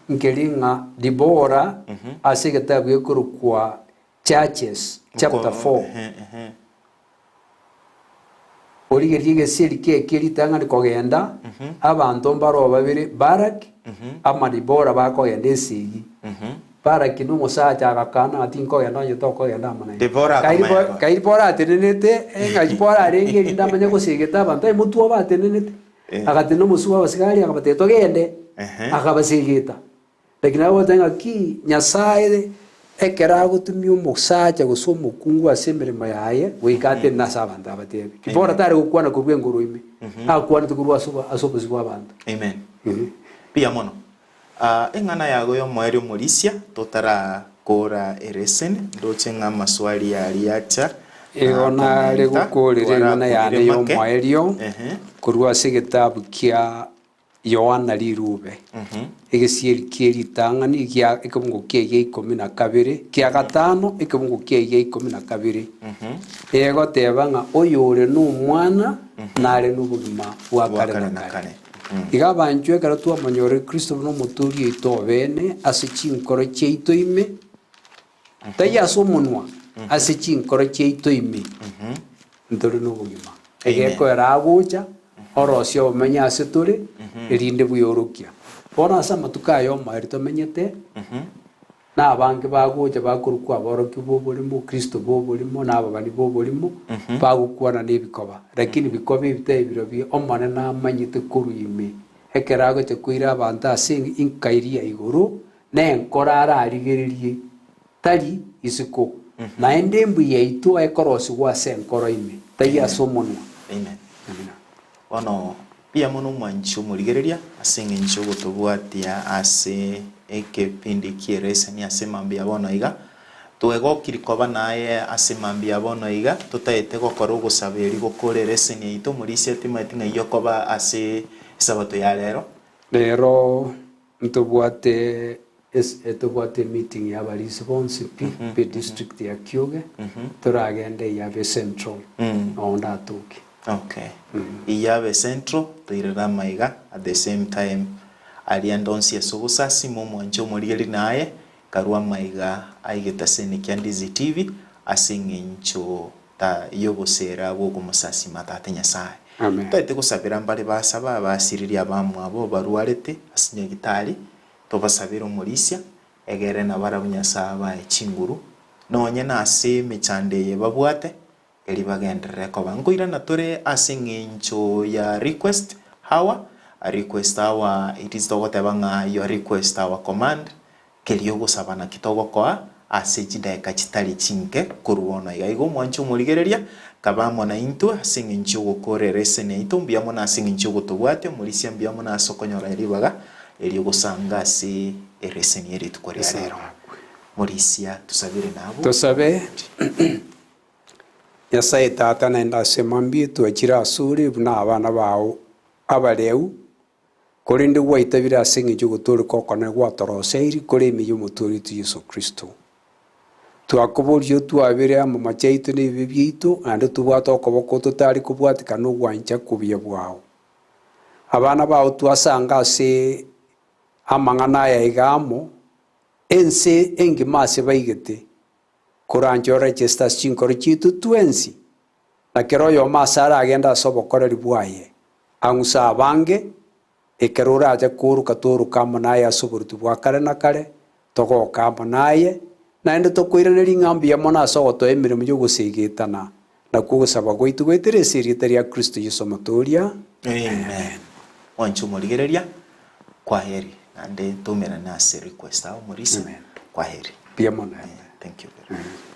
nkeringa Dibora asegetabu ekuru kwa Churches chapter 4 origerige siri ke kiritanga nikogenda abantu mbaro babiri Barak ama Dibora bakogenda esigi Barak no musacha agakana atinko yenda yotoko yenda mana Dibora atenenete enga Dibora arenge ndamanya gusegeta abantu mutu abatenenete agateno musuwa basigari akabate togende akabasigita lakini abo tanga ki Nyasaye ekera gutumya umusacha gusoma kungu asemere mayaye wikate nasabanda abatebi Dibora tare gukwana kubwenguru ime akwana tukuru asobo zwa abantu amen pia mono engana yago yo mweri mulisia totara kora eresen ndochenga maswali yali acha egona legukorire engana yane yo mwerio kurwa segetabu kia Yohana lirube egesieri kieri tangani kia ekobungo kieye 12 kia gatano ekobungo kieye 12 ego tebanga oyore no mwana nare n'ubugima bwa kare na kare igabanjwe karatu amanyore Kristo no muturi ito bene asichinkoro cheito ime taya somunwa asichinkoro cheito ime ndoro n'ubugima egeko eragucha orosio menya asetore erinde buyorokia bona sama tukayo mairito menyete na abange bagoje bakurukwa aboroki bobolimo Kristo bobolimo na ababani bobolimo bagukwana nebikoba lakini bikobe bitebiro bi omane na manyite kuruyime ekerago te kuira abanta sing inkairia iguru ne nkorara arigeririe tari isiko na endembu yaitu ekorosi gwa senkoro ime tari asomonwa amen ono pia mono mwanchu murigereria asinge ncho gotobwatia ase ekepindi kierese ni ase mambia bono iga twego kirikoba naye ase mambia bono iga tutaete gokora gusaberi gokorerese ni ito murisia timatinga yokoba ase sabato ya lero ntobwate etobwate meeting ya balisi bonse pe district ya Kyoge turagende ya Central onda tuki okay iyabe Central tuirera maiga at the same time aliandonsi esobusa simo mwancho murieri naye karwa maiga aigeta senikia Ndizi TV asingincho ta yobosera bwo musasi matata Nyasaye amen taite kusabira mbali basaba basiriria bamwe abo baruarete asinya gitari tobasabira umurisia egere na barabunyasaba echinguru nonye na ase mechande babwate eli bagendere ko bangoira na tore asingincho ya request hawa a request hawa it is to banga your request our command kelio gusabana kitogo kwa asejida ekachitali chinke kuruona igo mwancho murigereria kabamo na into asingincho gokorerese ne itumbia mona asingincho gotobwate murisia mbia mona asokonyora eribaga elio gusanga si ereseni eri tukorera rero murisia tusabire nabo tusabe Nyasaye tata nenda semambi tuachira asuri buna abana bawo abareu korinde gwayitabira asingincho gotore kokona gwatoroseiri kore miyo muturi tu Yesu Kristo twakoborio twabire mu machaito ne bibyito ande tubwata okoboko tutari kubwatika no gwanja kubye bwao abana bawo twasanga ase amangana ya igamo ense engimase baigete kuranjo register chinkoro chitu twensi na keroyo masara agenda sobokoreri bwaye angusa abange ekerura aje kuru katuru kama naye asuburutu bwakare na kare togo kama naye naende tokoiraneri ngambi yamona sogoto emirimo yo gusigitana na kugusaba gwitu gweteresirie teria Kristo Yesu maturia amen wanchu murigereria kwa heri ande tumera na request au murisi kwa heri pia mona thank you very much.